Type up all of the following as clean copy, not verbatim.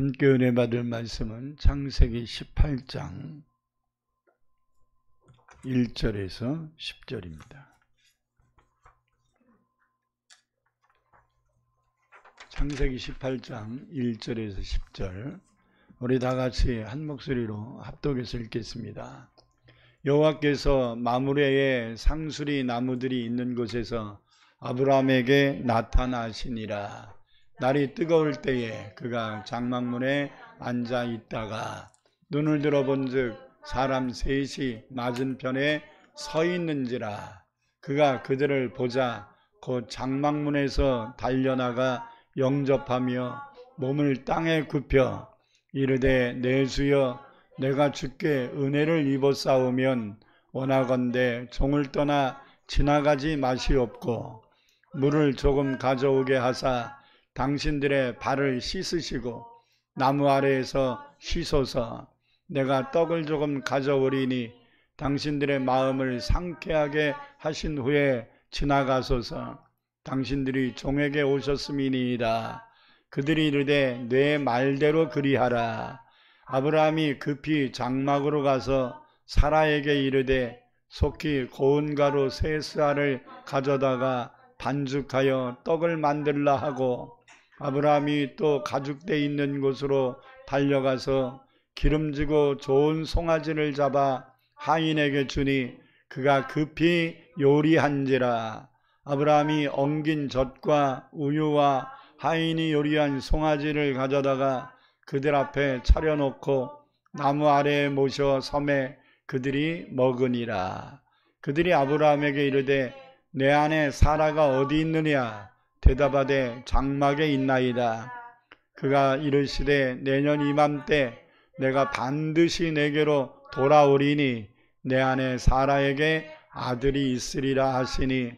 함께 은혜 받을 말씀은 창세기 18장 1절에서 10절입니다. 창세기 18장 1절에서 10절, 우리 다 같이 한 목소리로 합독해서 읽겠습니다. 여호와께서 마므레에 상수리 나무들이 있는 곳에서 아브라함에게 나타나시니라. 날이 뜨거울 때에 그가 장막문에 앉아 있다가 눈을 들어본즉 사람 셋이 맞은편에 서 있는지라. 그가 그들을 보자 곧 장막문에서 달려나가 영접하며 몸을 땅에 굽혀 이르되 내 주여, 내가 주께 은혜를 입었사오면 원하건대 종을 떠나 지나가지 마시옵고 물을 조금 가져오게 하사 당신들의 발을 씻으시고 나무 아래에서 쉬소서. 내가 떡을 조금 가져오리니 당신들의 마음을 상쾌하게 하신 후에 지나가소서. 당신들이 종에게 오셨음이니이다. 그들이 이르되 내 말대로 그리하라. 아브라함이 급히 장막으로 가서 사라에게 이르되 속히 고운 가루 세 스아를 가져다가 반죽하여 떡을 만들라 하고, 아브라함이 또 가죽대 있는 곳으로 달려가서 기름지고 좋은 송아지를 잡아 하인에게 주니 그가 급히 요리한지라. 아브라함이 엉긴 젖과 우유와 하인이 요리한 송아지를 가져다가 그들 앞에 차려놓고 나무 아래에 모셔 섬에 그들이 먹으니라. 그들이 아브라함에게 이르되 내 아내 사라가 어디 있느냐? 대답하되 장막에 있나이다. 그가 이르시되 내년 이맘때 내가 반드시 내게로 돌아오리니 내 아내 사라에게 아들이 있으리라 하시니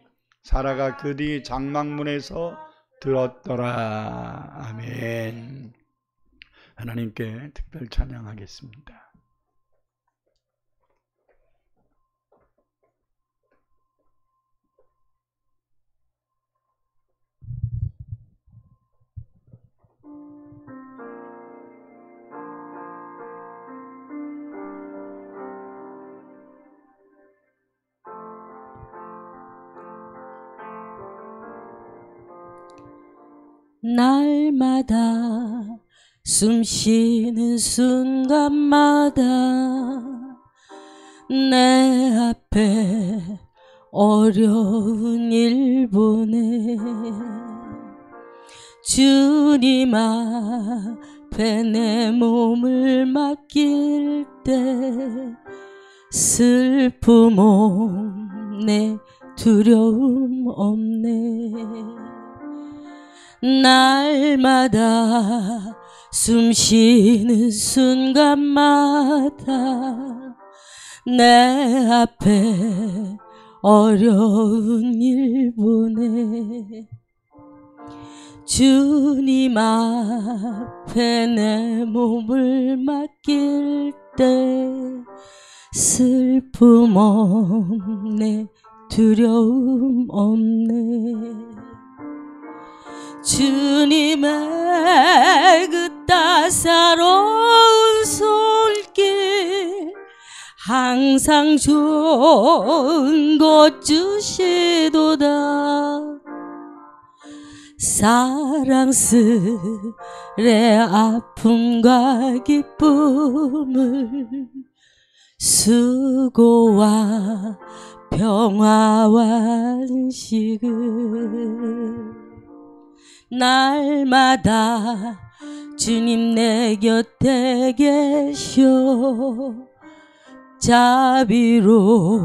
사라가 그 뒤 장막문에서 들었더라. 아멘. 하나님께 특별 찬양하겠습니다. 날마다 숨쉬는 순간마다 내 앞에 어려운 일 보내 주님 앞에 내 몸을 맡길 때 슬픔 없네, 두려움 없네. 날마다 숨쉬는 순간마다 내 앞에 어려운 일 보내 주님 앞에 내 몸을 맡길 때 슬픔 없네, 두려움 없네. 주님의 그 따사로운 손길 항상 좋은 것 주시도다. 사랑스레 아픔과 기쁨을 수고와 평화와 안식을 날마다 주님 내 곁에 계셔 자비로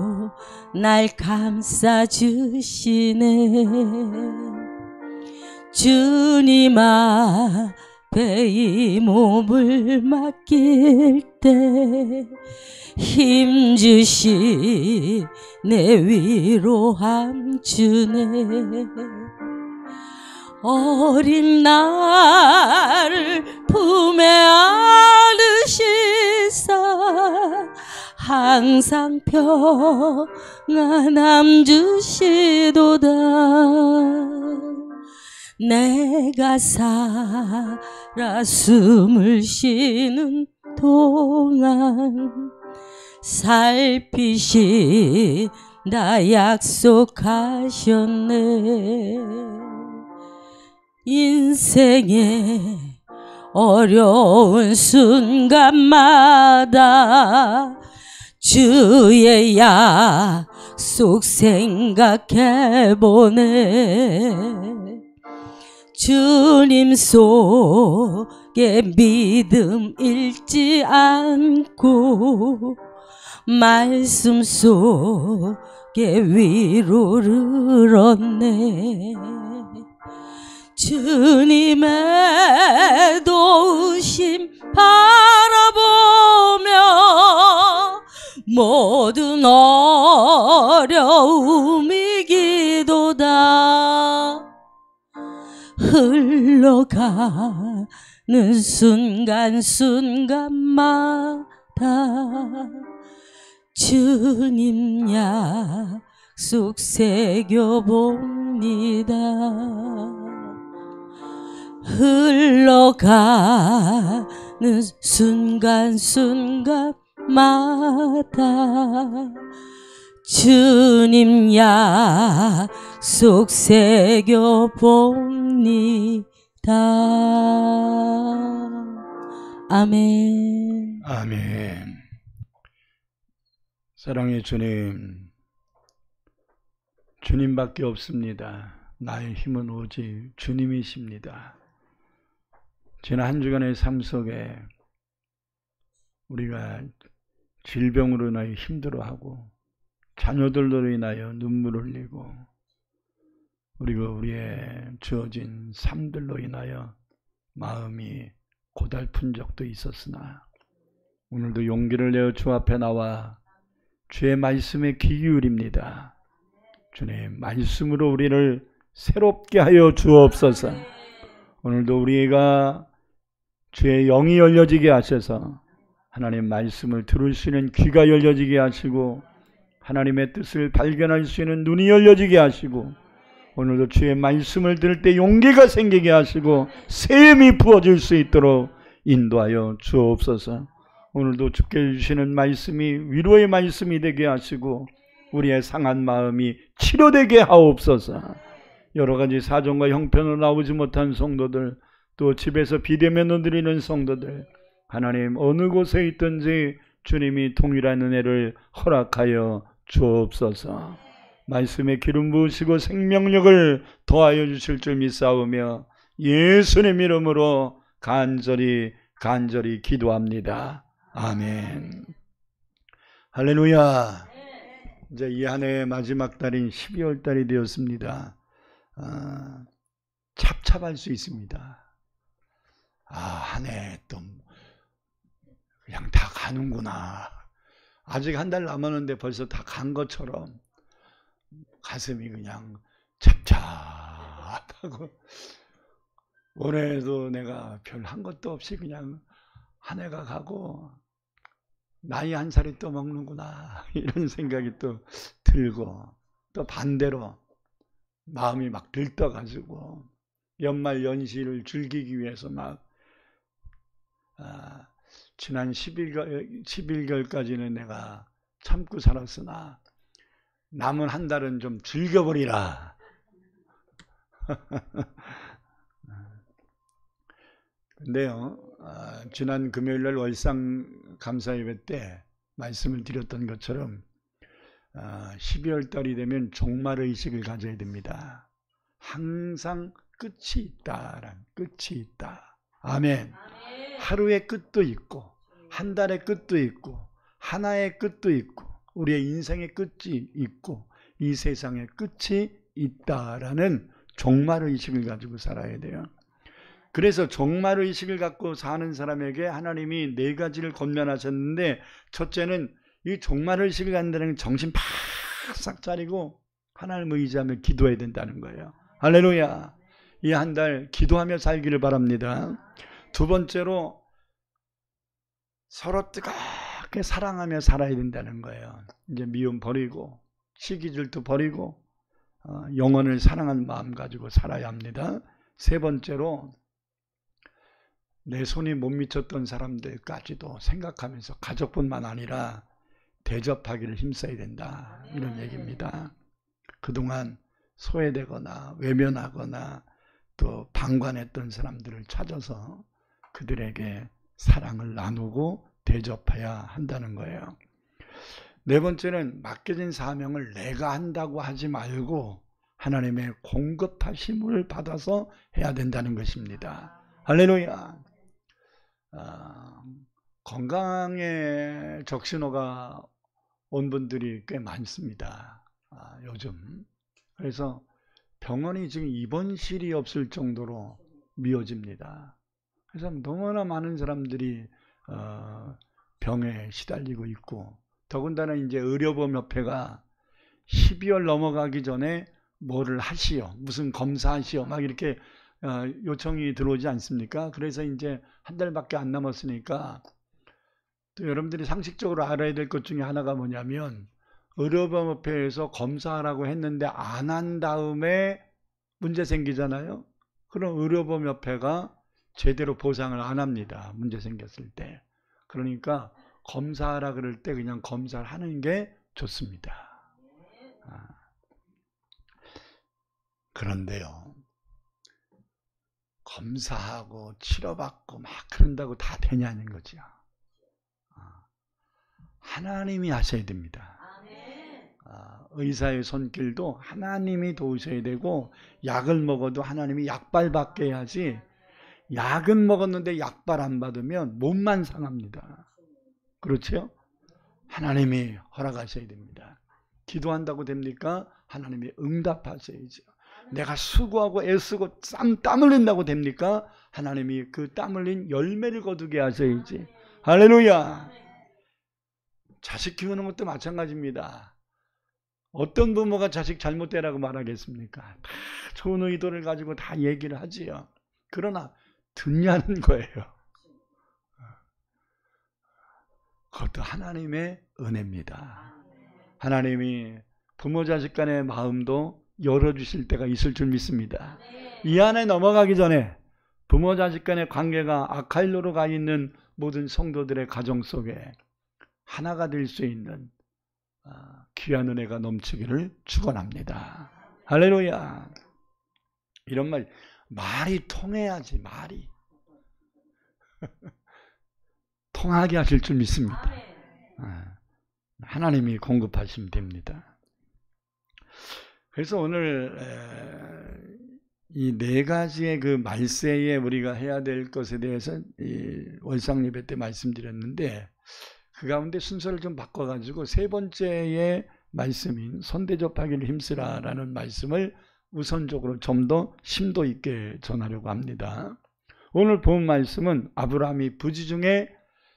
날 감싸주시네. 주님 앞에 이 몸을 맡길 때 힘주시 내 위로함 주네. 어린 나를 품에 안으시사 항상 평안함 주시도다. 내가 살아 숨을 쉬는 동안 살피신다 약속하셨네. 인생의 어려운 순간마다 주의 약속 생각해보네. 주님 속에 믿음 잃지 않고 말씀 속에 위로를 얻네. 주님의 도우심 바라보며 모든 어려움이 기도다. 흘러가는 순간순간마다 주님 약속 새겨봅니다. 흘러가는 순간순간마다 주님 약속 새겨봅니다. 아멘. 아멘. 사랑의 주님, 주님밖에 없습니다. 나의 힘은 오직 주님이십니다. 지난 한 주간의 삶 속에 우리가 질병으로 인하여 힘들어하고 자녀들로 인하여 눈물을 흘리고 그리고 우리의 주어진 삶들로 인하여 마음이 고달픈 적도 있었으나 오늘도 용기를 내어 주 앞에 나와 주의 말씀에 귀 기울입니다. 주님 말씀으로 우리를 새롭게 하여 주옵소서. 오늘도 우리가 주의 영이 열려지게 하셔서 하나님 말씀을 들을 수 있는 귀가 열려지게 하시고 하나님의 뜻을 발견할 수 있는 눈이 열려지게 하시고 오늘도 주의 말씀을 들을 때 용기가 생기게 하시고 샘이 부어질 수 있도록 인도하여 주옵소서. 오늘도 주께 주시는 말씀이 위로의 말씀이 되게 하시고 우리의 상한 마음이 치료되게 하옵소서. 여러 가지 사정과 형편으로 나오지 못한 성도들, 또 집에서 비대면을 드리는 성도들, 하나님 어느 곳에 있든지 주님이 동일한 은혜를 허락하여 주옵소서. 말씀에 기름 부으시고 생명력을 더하여 주실 줄 믿사오며 예수님 이름으로 간절히 기도합니다. 아멘. 할렐루야. 이제 이 한 해의 마지막 달인 12월 달이 되었습니다. 찹찹할 수 있습니다. 한 해 또 그냥 다 가는구나. 아직 한 달 남았는데 벌써 다 간 것처럼 가슴이 그냥 찹찹하고 올해도 내가 별 한 것도 없이 그냥 한 해가 가고 나이 한 살이 또 먹는구나 이런 생각이 또 들고 또 반대로 마음이 막 들떠가지고 연말 연시를 즐기기 위해서 막 지난 11개월까지는 내가 참고 살았으나 남은 한 달은 좀 즐겨버리라. 근데요, 지난 금요일날 월상 감사예배 때 말씀을 드렸던 것처럼 12월 달이 되면 종말의식을 가져야 됩니다. 항상 끝이 있다라는 끝이 있다. 아멘. 하루의 끝도 있고 한 달의 끝도 있고 하나의 끝도 있고 우리의 인생의 끝이 있고 이 세상의 끝이 있다라는 종말의식을 가지고 살아야 돼요. 그래서 종말의식을 갖고 사는 사람에게 하나님이 4가지를 권면하셨는데 첫째는 이 종말의식을 갖는다는 정신 바싹 차리고 하나님을 의지하며 기도해야 된다는 거예요. 할렐루야. 이 한 달 기도하며 살기를 바랍니다. 두 번째로 서로 뜨겁게 사랑하며 살아야 된다는 거예요. 이제 미움 버리고 시기 질투 버리고 영혼을 사랑하는 마음 가지고 살아야 합니다. 세 번째로 내 손이 못 미쳤던 사람들까지도 생각하면서 가족뿐만 아니라 대접하기를 힘써야 된다. 이런 얘기입니다. 그동안 소외되거나 외면하거나 또 방관했던 사람들을 찾아서 그들에게 사랑을 나누고 대접해야 한다는 거예요. 네 번째는 맡겨진 사명을 내가 한다고 하지 말고 하나님의 공급하심을 받아서 해야 된다는 것입니다. 할렐루야. 건강에 적신호가 온 분들이 꽤 많습니다. 요즘. 그래서 병원이 지금 입원실이 없을 정도로 미워집니다. 그래서 너무나 많은 사람들이 병에 시달리고 있고, 더군다나 이제 의료보험협회가 12월 넘어가기 전에 뭐를 하시오, 무슨 검사하시오, 막 이렇게 요청이 들어오지 않습니까? 그래서 이제 한 달밖에 안 남았으니까 또 여러분들이 상식적으로 알아야 될 것 중에 하나가 뭐냐면, 의료보험협회에서 검사하라고 했는데 안 한 다음에 문제 생기잖아요. 그럼 의료보험협회가 제대로 보상을 안 합니다. 문제 생겼을 때. 그러니까 검사하라 그럴 때 그냥 검사를 하는 게 좋습니다. 그런데요, 검사하고 치료받고 막 그런다고 다 되냐는 거죠. 하나님이 하셔야 됩니다. 의사의 손길도 하나님이 도우셔야 되고, 약을 먹어도 하나님이 약발 받게 해야지, 약은 먹었는데 약발 안 받으면 몸만 상합니다. 그렇죠? 하나님이 허락하셔야 됩니다. 기도한다고 됩니까? 하나님이 응답하셔야죠. 내가 수고하고 애쓰고 땀 흘린다고 됩니까? 하나님이 그 땀 흘린 열매를 거두게 하셔야지. 할렐루야. 자식 키우는 것도 마찬가지입니다. 어떤 부모가 자식 잘못되라고 말하겠습니까? 다 좋은 의도를 가지고 다 얘기를 하지요. 그러나 듣냐는 거예요. 그것도 하나님의 은혜입니다. 하나님이 부모 자식 간의 마음도 열어주실 때가 있을 줄 믿습니다. 이 안에 넘어가기 전에 부모 자식 간의 관계가 악할로로 가 있는 모든 성도들의 가정 속에 하나가 될 수 있는 귀한 은혜가 넘치기를 축원합니다. 할렐루야. 이런 말이 통해야지, 말이. 통하게 하실 줄 믿습니다. 하나님이 공급하시면 됩니다. 그래서 오늘 이 네 가지의 그 말세에 우리가 해야 될 것에 대해서 월상 예배 때 말씀드렸는데, 그 가운데 순서를 좀 바꿔가지고 세 번째의 말씀인 손대접하기를 힘쓰라라는 말씀을 우선적으로 좀 더 심도 있게 전하려고 합니다. 오늘 본 말씀은 아브라함이 부지 중에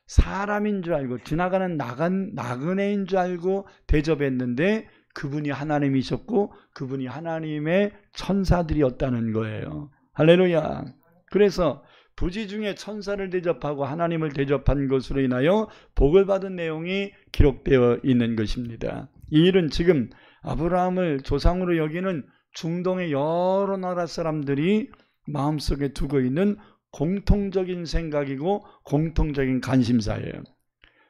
사람인 줄 알고 지나가는 나그네인 줄 알고 대접했는데 그분이 하나님이셨고 그분이 하나님의 천사들이었다는 거예요. 할렐루야. 그래서 부지 중에 천사를 대접하고 하나님을 대접한 것으로 인하여 복을 받은 내용이 기록되어 있는 것입니다. 이 일은 지금 아브라함을 조상으로 여기는 중동의 여러 나라 사람들이 마음속에 두고 있는 공통적인 생각이고 공통적인 관심사예요.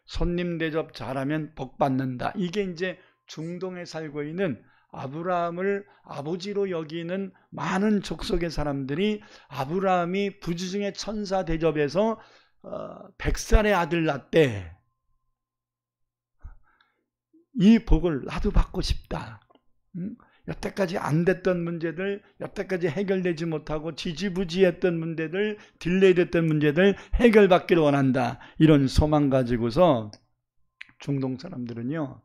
손님 대접 잘하면 복 받는다. 이게 이제 중동에 살고 있는 아브라함을 아버지로 여기는 많은 족속의 사람들이 아브라함이 부지 중에 천사 대접해서 100살의 아들 낳대. 이 복을 나도 받고 싶다. 여태까지 안 됐던 문제들, 여태까지 해결되지 못하고 지지부지했던 문제들, 딜레이됐던 문제들 해결받기를 원한다. 이런 소망 가지고서 중동 사람들은요,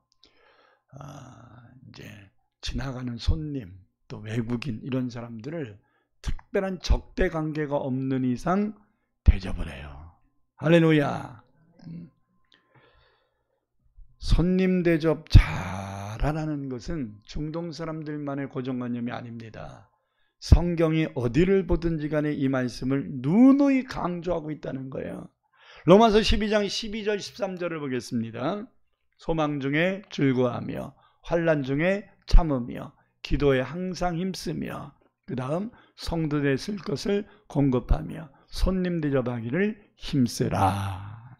이제 지나가는 손님, 또 외국인 이런 사람들을 특별한 적대 관계가 없는 이상 대접을 해요. 할렐루야. 손님 대접 잘하라는 것은 중동 사람들만의 고정관념이 아닙니다. 성경이 어디를 보든지 간에 이 말씀을 누누이 강조하고 있다는 거예요. 로마서 12장 12절 13절을 보겠습니다. 소망 중에 즐거워하며 환난 중에 참으며 기도에 항상 힘쓰며, 그 다음 성도들의 쓸 것을 공급하며 손님 대접하기를 힘쓰라.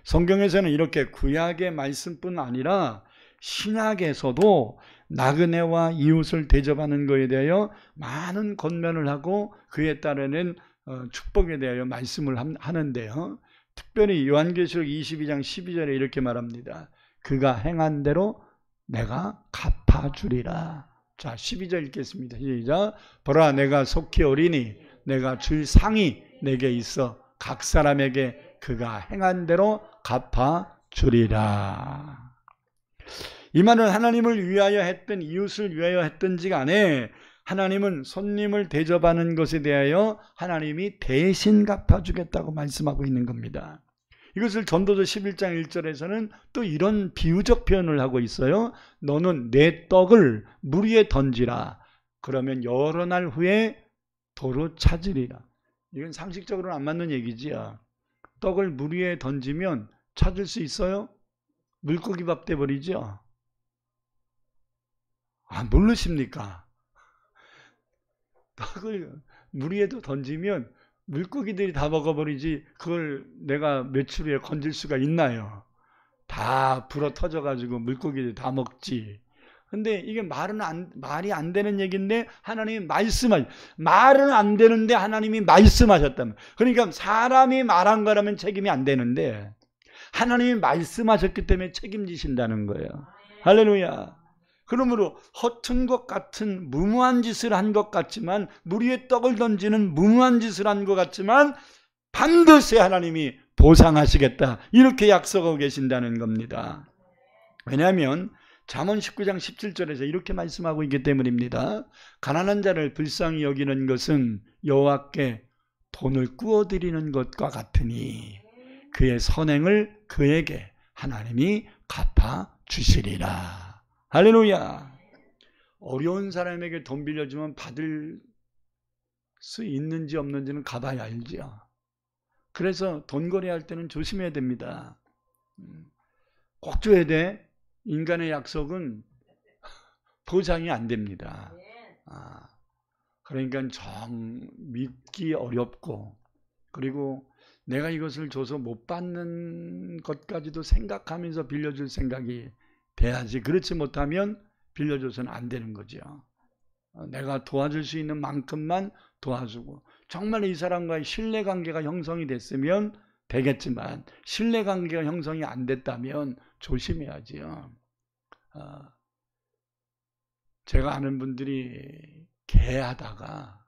성경에서는 이렇게 구약의 말씀뿐 아니라 신약에서도 나그네와 이웃을 대접하는 것에 대하여 많은 권면을 하고 그에 따르는 축복에 대하여 말씀을 하는데요. 특별히 요한계시록 22장 12절에 이렇게 말합니다. 그가 행한 대로 내가 갚아주리라. 자, 12절 읽겠습니다. 시작. 보라, 내가 속히 오리니 내가 줄 상이 내게 있어 각 사람에게 그가 행한 대로 갚아주리라. 이 말은 하나님을 위하여 했든 이웃을 위하여 했든지 간에 하나님은 손님을 대접하는 것에 대하여 하나님이 대신 갚아주겠다고 말씀하고 있는 겁니다. 이것을 전도서 11장 1절에서는 또 이런 비유적 표현을 하고 있어요. 너는 내 떡을 물 위에 던지라. 그러면 여러 날 후에 도로 찾으리라. 이건 상식적으로는 안 맞는 얘기지요. 떡을 물 위에 던지면 찾을 수 있어요? 물고기 밥 돼버리죠? 모르십니까? 떡을 물 위에도 던지면 물고기들이 다 먹어버리지 그걸 내가 며칠 후에 건질 수가 있나요? 다 불어 터져가지고 물고기들이 다 먹지. 근데 이게 말이 안 되는 얘기인데 하나님이 말은 안 되는데 하나님이 말씀하셨다면, 그러니까 사람이 말한 거라면 책임이 안 되는데 하나님이 말씀하셨기 때문에 책임지신다는 거예요. 할렐루야. 그러므로 허튼 것 같은 무모한 짓을 한 것 같지만, 물 위에 떡을 던지는 무모한 짓을 한 것 같지만 반드시 하나님이 보상하시겠다, 이렇게 약속하고 계신다는 겁니다. 왜냐하면 잠언 19장 17절에서 이렇게 말씀하고 있기 때문입니다. 가난한 자를 불쌍히 여기는 것은 여호와께 돈을 꾸어드리는 것과 같으니 그의 선행을 그에게 하나님이 갚아주시리라. 할렐루야. 어려운 사람에게 돈 빌려주면 받을 수 있는지 없는지는 가봐야 알죠. 그래서 돈 거래할 때는 조심해야 됩니다. 꼭 줘야 돼. 인간의 약속은 보장이 안 됩니다. 그러니까 믿기 어렵고, 그리고 내가 이것을 줘서 못 받는 것까지도 생각하면서 빌려줄 생각이 돼야지. 그렇지 못하면 빌려줘서는 안 되는 거죠. 내가 도와줄 수 있는 만큼만 도와주고, 정말 이 사람과의 신뢰관계가 형성이 됐으면 되겠지만 신뢰관계가 형성이 안 됐다면 조심해야지요. 제가 아는 분들이 개하다가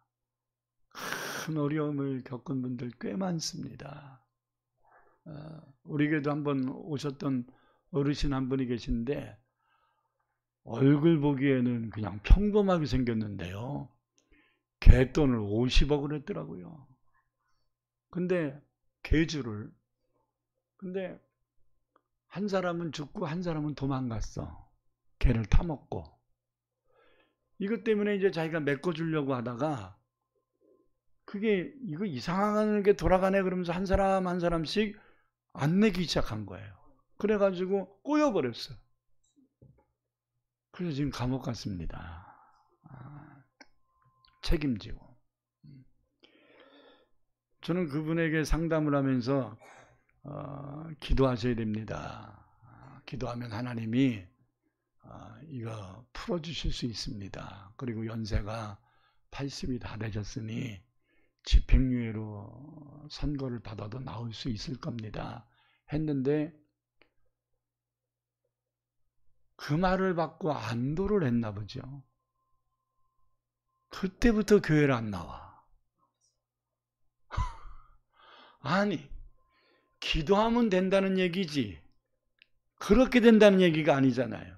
큰 어려움을 겪은 분들 꽤 많습니다. 우리 교회도 한번 오셨던 어르신 한 분이 계신데 얼굴 보기에는 그냥 평범하게 생겼는데요, 개돈을 50억을 했더라고요. 근데 개주를. 근데 한 사람은 죽고 한 사람은 도망갔어. 개를 타먹고. 이것 때문에 이제 자기가 메꿔주려고 하다가 이거 이상하게 돌아가네 그러면서 한 사람 한 사람씩 안 내기 시작한 거예요. 그래가지고 꼬여버렸어요. 그래서 지금 감옥 갔습니다. 책임지고. 저는 그분에게 상담을 하면서 기도하셔야 됩니다. 기도하면 하나님이 이거 풀어주실 수 있습니다. 그리고 연세가 80이 다 되셨으니 집행유예로 선고를 받아도 나올 수 있을 겁니다 했는데, 그 말을 받고 안도를 했나 보죠. 그때부터 교회를 안 나와. 아니, 기도하면 된다는 얘기지 그렇게 된다는 얘기가 아니잖아요.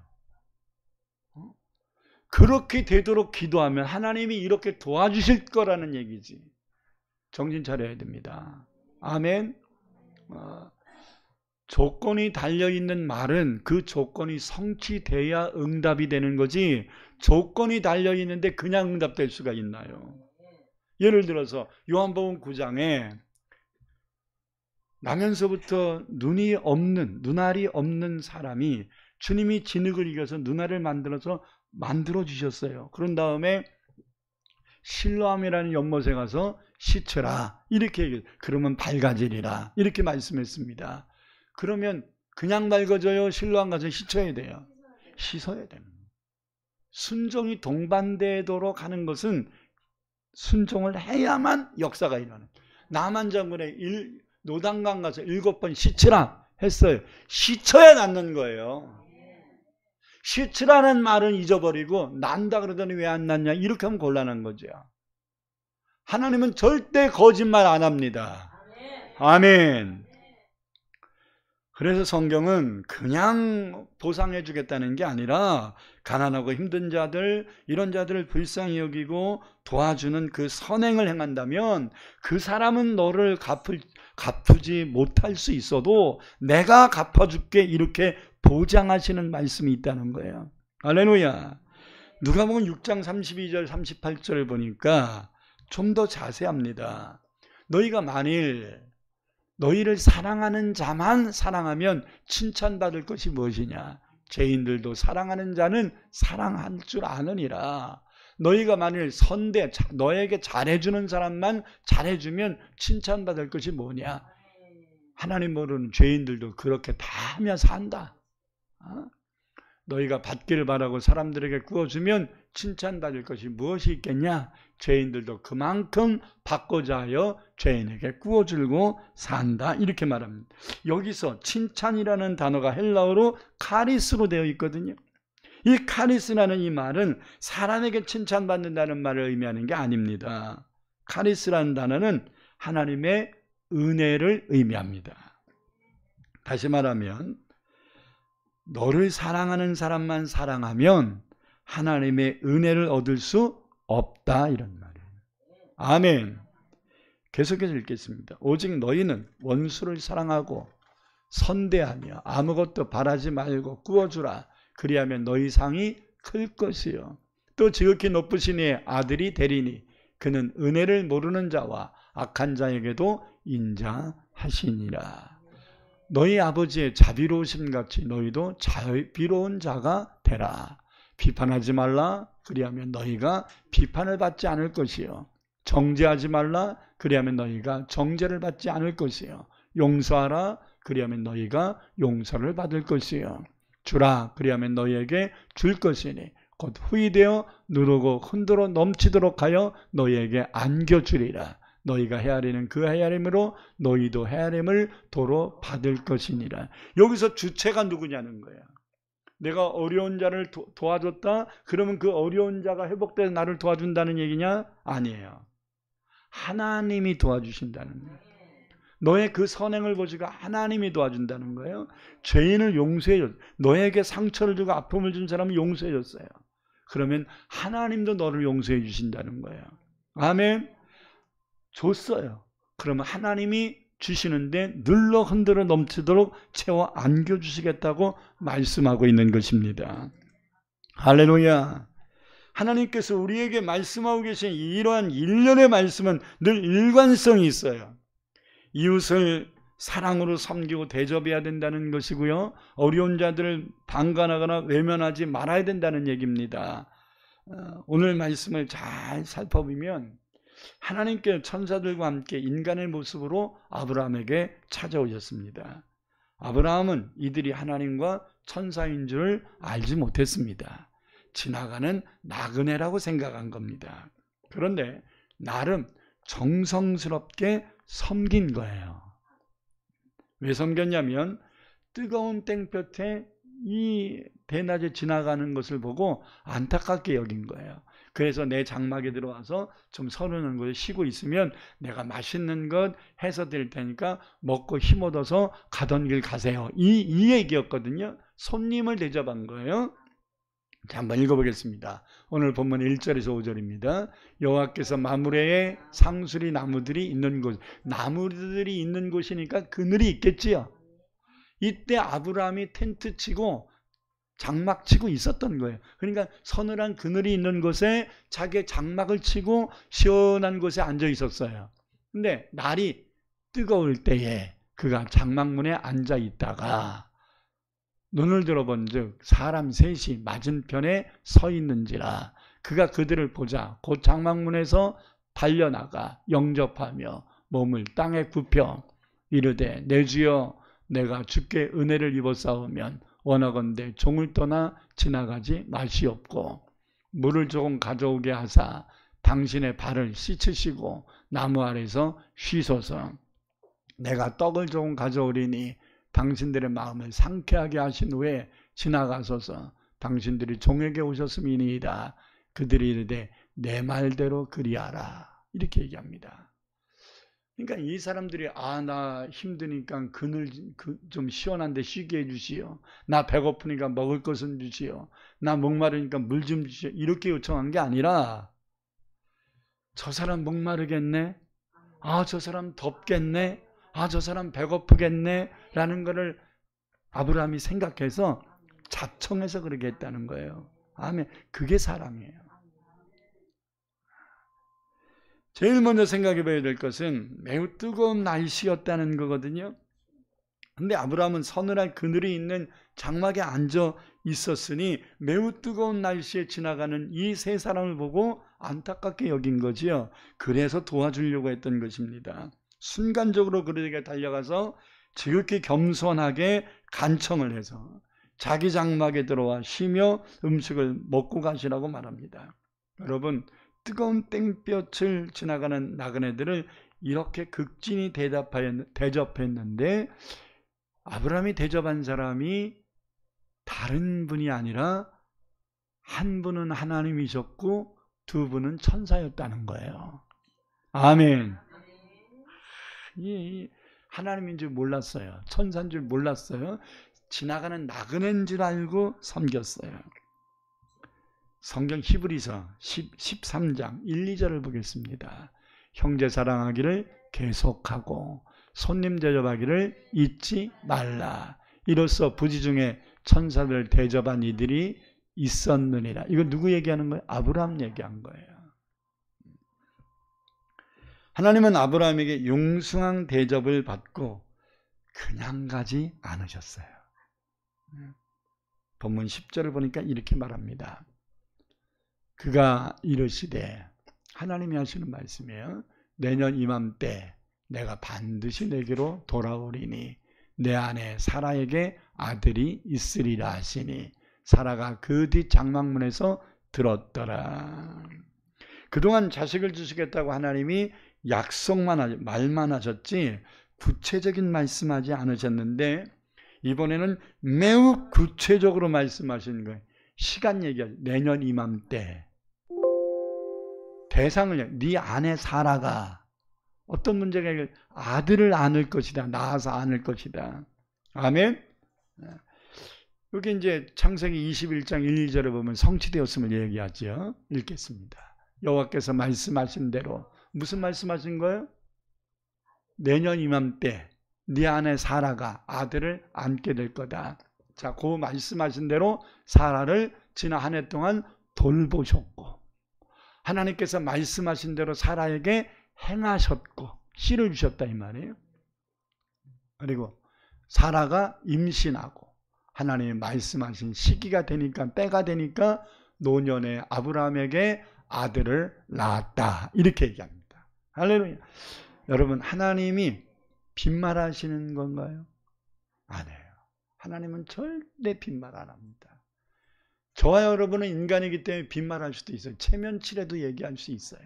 그렇게 되도록 기도하면 하나님이 이렇게 도와주실 거라는 얘기지. 정신 차려야 됩니다. 아멘. 조건이 달려있는 말은 그 조건이 성취돼야 응답이 되는 거지, 조건이 달려있는데 그냥 응답될 수가 있나요? 예를 들어서 요한복음 9장에 나면서부터 눈알이 없는 사람이 주님이 진흙을 이겨서 눈알을 만들어서 만들어 주셨어요. 그런 다음에 실로암이라는 연못에 가서 씻으라. 이렇게 그러면 밝아지리라. 이렇게 말씀했습니다. 그러면 그냥 밝아져요? 실로암 가서 씻어야 돼요? 씻어야 됩니다. 순종이 동반되도록 하는 것은 순종을 해야만 역사가 일어나요. 남한 장군의 노단강 가서 7번 씻으라 했어요. 씻어야 낫는 거예요. 씻으라는 말은 잊어버리고 난다 그러더니 왜 안 낫냐 이렇게 하면 곤란한 거죠. 하나님은 절대 거짓말 안 합니다. 아멘. 그래서 성경은 그냥 보상해 주겠다는 게 아니라 가난하고 힘든 자들, 이런 자들을 불쌍히 여기고 도와주는 그 선행을 행한다면 그 사람은 너를 갚지 못할 수 있어도 내가 갚아줄게 이렇게 보장하시는 말씀이 있다는 거예요. 할렐루야. 누가복음 6장 32절 38절을 보니까 좀 더 자세합니다. 너희가 만일 너희를 사랑하는 자만 사랑하면 칭찬받을 것이 무엇이냐. 죄인들도 사랑하는 자는 사랑할 줄 아느니라. 너희가 만일 너에게 잘해주는 사람만 잘해주면 칭찬받을 것이 뭐냐. 하나님 모르는 죄인들도 그렇게 다 하며 산다. 너희가 받기를 바라고 사람들에게 구워주면 칭찬받을 것이 무엇이 있겠냐. 죄인들도 그만큼 받고자 하여 죄인에게 구워주고 산다. 이렇게 말합니다. 여기서 칭찬이라는 단어가 헬라어로 카리스로 되어 있거든요. 이 카리스라는 이 말은 사람에게 칭찬받는다는 말을 의미하는 게 아닙니다. 카리스라는 단어는 하나님의 은혜를 의미합니다. 다시 말하면 너를 사랑하는 사람만 사랑하면 하나님의 은혜를 얻을 수 없다 이런 말이에요. 아멘. 계속해서 읽겠습니다. 오직 너희는 원수를 사랑하고 선대하며 아무것도 바라지 말고 구워주라. 그리하면 너희 상이 클 것이요. 또 지극히 높으신 이의 아들이 되리니 그는 은혜를 모르는 자와 악한 자에게도 인자하시니라. 너희 아버지의 자비로우심 같이 너희도 자비로운 자가 되라. 비판하지 말라. 그리하면 너희가 비판을 받지 않을 것이요. 정죄하지 말라. 그리하면 너희가 정죄를 받지 않을 것이요. 용서하라. 그리하면 너희가 용서를 받을 것이요. 주라. 그리하면 너희에게 줄 것이니 곧 후이되어 누르고 흔들어 넘치도록 하여 너희에게 안겨주리라. 너희가 헤아리는 그 헤아림으로 너희도 헤아림을 도로 받을 것이니라. 여기서 주체가 누구냐는 거야. 내가 어려운 자를 도와줬다? 그러면 그 어려운 자가 회복돼서 나를 도와준다는 얘기냐? 아니에요. 하나님이 도와주신다는 거예요. 너의 그 선행을 보시고 하나님이 도와준다는 거예요. 죄인을 용서해줬어요. 너에게 상처를 주고 아픔을 준 사람을 용서해줬어요. 그러면 하나님도 너를 용서해 주신다는 거예요. 아멘. 줬어요. 그러면 하나님이 주시는데 눌러 흔들어 넘치도록 채워 안겨주시겠다고 말씀하고 있는 것입니다. 할렐루야. 하나님께서 우리에게 말씀하고 계신 이러한 일련의 말씀은 늘 일관성이 있어요. 이웃을 사랑으로 섬기고 대접해야 된다는 것이고요. 어려운 자들을 방관하거나 외면하지 말아야 된다는 얘기입니다. 오늘 말씀을 잘 살펴보면 하나님께 천사들과 함께 인간의 모습으로 아브라함에게 찾아오셨습니다. 아브라함은 이들이 하나님과 천사인 줄 알지 못했습니다. 지나가는 나그네라고 생각한 겁니다. 그런데 나름 정성스럽게 섬긴 거예요. 왜 섬겼냐면 뜨거운 땡볕에 이 대낮에 지나가는 것을 보고 안타깝게 여긴 거예요. 그래서 내 장막에 들어와서 좀 서르는 곳에 쉬고 있으면 내가 맛있는 것 해서 드릴 테니까 먹고 힘 얻어서 가던 길 가세요. 이 얘기였거든요. 손님을 대접한 거예요. 자, 한번 읽어보겠습니다. 오늘 본문 1절에서 5절입니다. 여호와께서 마므레에 상수리 나무들이 있는 곳, 나무들이 있는 곳이니까 그늘이 있겠지요. 이때 아브라함이 텐트 치고 장막 치고 있었던 거예요. 그러니까 서늘한 그늘이 있는 곳에 자기 장막을 치고 시원한 곳에 앉아 있었어요. 근데 날이 뜨거울 때에 그가 장막문에 앉아 있다가 눈을 들어본 즉 사람 셋이 맞은편에 서 있는지라. 그가 그들을 보자 곧 장막문에서 달려나가 영접하며 몸을 땅에 굽혀 이르되 내 주여 내가 주께 은혜를 입었사오면 원하건대 종을 떠나 지나가지 마시옵고 물을 조금 가져오게 하사 당신의 발을 씻으시고 나무 아래서 쉬소서. 내가 떡을 조금 가져오리니 당신들의 마음을 상쾌하게 하신 후에 지나가소서. 당신들이 종에게 오셨음이니이다. 그들이 이르되 내 말대로 그리하라. 이렇게 얘기합니다. 그러니까 이 사람들이 나 힘드니까 그늘 좀 시원한데 쉬게 해주시오. 나 배고프니까 먹을 것은 주시오. 나 목마르니까 물 좀 주시오. 이렇게 요청한 게 아니라 저 사람 목마르겠네. 저 사람 덥겠네. 저 사람 배고프겠네. 라는 거를 아브라함이 생각해서 자청해서 그렇게 했다는 거예요. 아멘. 그게 사랑이에요. 제일 먼저 생각해 봐야 될 것은 매우 뜨거운 날씨였다는 거거든요. 근데 아브라함은 서늘한 그늘이 있는 장막에 앉아 있었으니 매우 뜨거운 날씨에 지나가는 이 세 사람을 보고 안타깝게 여긴 거지요. 그래서 도와주려고 했던 것입니다. 순간적으로 그들에게 달려가서 지극히 겸손하게 간청을 해서 자기 장막에 들어와 쉬며 음식을 먹고 가시라고 말합니다. 여러분, 뜨거운 땡볕을 지나가는 나그네들을 이렇게 극진히 대접했는데 아브라함이 대접한 사람이 다른 분이 아니라 한 분은 하나님이셨고 두 분은 천사였다는 거예요. 아멘. 하나님인 줄 몰랐어요. 천사인 줄 몰랐어요. 지나가는 나그네인 줄 알고 섬겼어요. 성경 히브리서 13장 1, 2절을 보겠습니다. 형제 사랑하기를 계속하고 손님 대접하기를 잊지 말라. 이로써 부지 중에 천사들을 대접한 이들이 있었느니라. 이거 누구 얘기하는 거예요? 아브라함 얘기한 거예요. 하나님은 아브라함에게 융숭한 대접을 받고 그냥 가지 않으셨어요. 본문 10절을 보니까 이렇게 말합니다. 그가 이르시되, 하나님이 하시는 말씀이에요. 내년 이맘때 내가 반드시 내게로 돌아오리니 내 아내 사라에게 아들이 있으리라 하시니 사라가 그 뒷 장막문에서 들었더라. 그동안 자식을 주시겠다고 하나님이 말만 하셨지 구체적인 말씀하지 않으셨는데 이번에는 매우 구체적으로 말씀하신 거예요. 시간 얘기하죠. 내년 이맘때 대상을 네 아내 사라가 어떤 문제가 아들을 안을 것이다. 낳아서 안을 것이다. 아멘. 여기 이제 창세기 21장 1, 2절에 보면 성취되었음을 얘기하죠. 읽겠습니다. 여호와께서 말씀하신 대로 무슨 말씀하신 거예요? 내년 이맘때 네 아내 사라가 아들을 안게 될 거다. 자, 그 말씀하신 대로 사라를 지난 한 해 동안 돌보셨고 하나님께서 말씀하신 대로 사라에게 행하셨고 씨를 주셨다 이 말이에요. 그리고 사라가 임신하고 하나님이 말씀하신 시기가 되니까 때가 되니까 노년에 아브라함에게 아들을 낳았다. 이렇게 얘기합니다. 할렐루야. 여러분, 하나님이 빈말하시는 건가요? 아니에요. 하나님은 절대 빈말 안 합니다. 저와 여러분은 인간이기 때문에 빈말할 수도 있어요. 체면치레도 얘기할 수 있어요.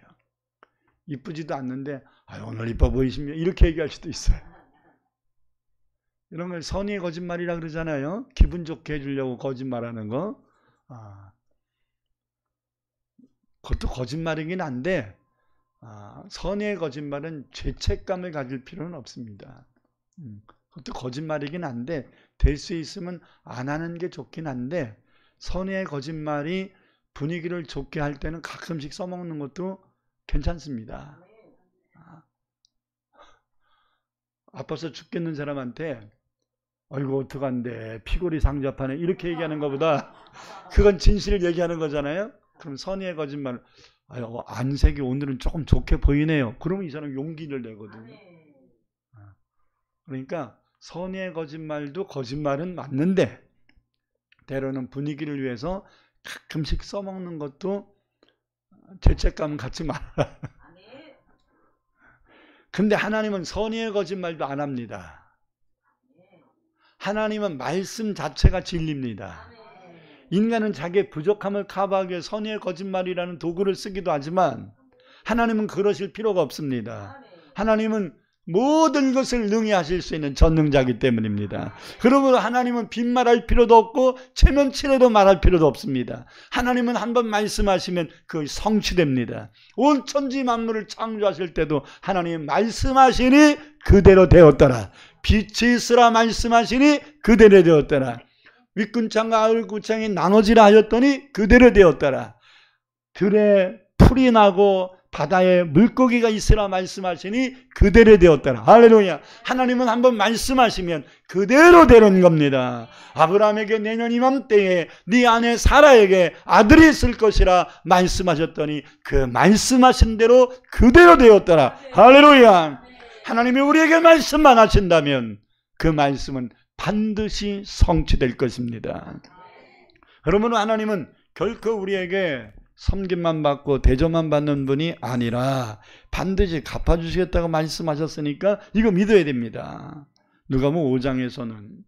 이쁘지도 않는데 오늘 이뻐 보이시면 이렇게 얘기할 수도 있어요. 이런 걸 선의의 거짓말이라 그러잖아요. 기분 좋게 해주려고 거짓말하는 거. 그것도 거짓말이긴 한데 선의의 거짓말은 죄책감을 가질 필요는 없습니다. 그것도 거짓말이긴 한데 될 수 있으면 안 하는 게 좋긴 한데 선의의 거짓말이 분위기를 좋게 할 때는 가끔씩 써먹는 것도 괜찮습니다. 아파서 죽겠는 사람한테 아이고 어떡한데 피골이 상접하네 이렇게 얘기하는 것보다 그건 진실을 얘기하는 거잖아요. 그럼 선의의 거짓말 안색이 오늘은 조금 좋게 보이네요. 그러면 이 사람 용기를 내거든요. 그러니까 선의의 거짓말도 거짓말은 맞는데 때로는 분위기를 위해서 가끔씩 써먹는 것도 죄책감 갖지 말아라. 근데 하나님은 선의의 거짓말도 안 합니다. 하나님은 말씀 자체가 진리입니다. 인간은 자기의 부족함을 커버하기 위해 선의의 거짓말이라는 도구를 쓰기도 하지만 하나님은 그러실 필요가 없습니다. 하나님은 모든 것을 능히 하실 수 있는 전능자이기 때문입니다. 그러므로 하나님은 빈말할 필요도 없고 체면치레도 말할 필요도 없습니다. 하나님은 한번 말씀하시면 그 성취됩니다. 온 천지 만물을 창조하실 때도 하나님 말씀하시니 그대로 되었더라. 빛이 있으라 말씀하시니 그대로 되었더라. 윗군창과 아울군창이 나눠지라 하였더니 그대로 되었더라. 들에 풀이 나고 바다에 물고기가 있으라 말씀하시니 그대로 되었더라. 할렐루야. 하나님은 한번 말씀하시면 그대로 되는 겁니다. 아브라함에게 내년 이맘때에 네 아내 사라에게 아들이 있을 것이라 말씀하셨더니 그 말씀하신 대로 그대로 되었더라. 할렐루야. 하나님이 우리에게 말씀만 하신다면 그 말씀은 반드시 성취될 것입니다. 그러므로 하나님은 결코 우리에게 섬김만 받고 대접만 받는 분이 아니라 반드시 갚아주시겠다고 말씀하셨으니까 이거 믿어야 됩니다. 누가복음 5장에서는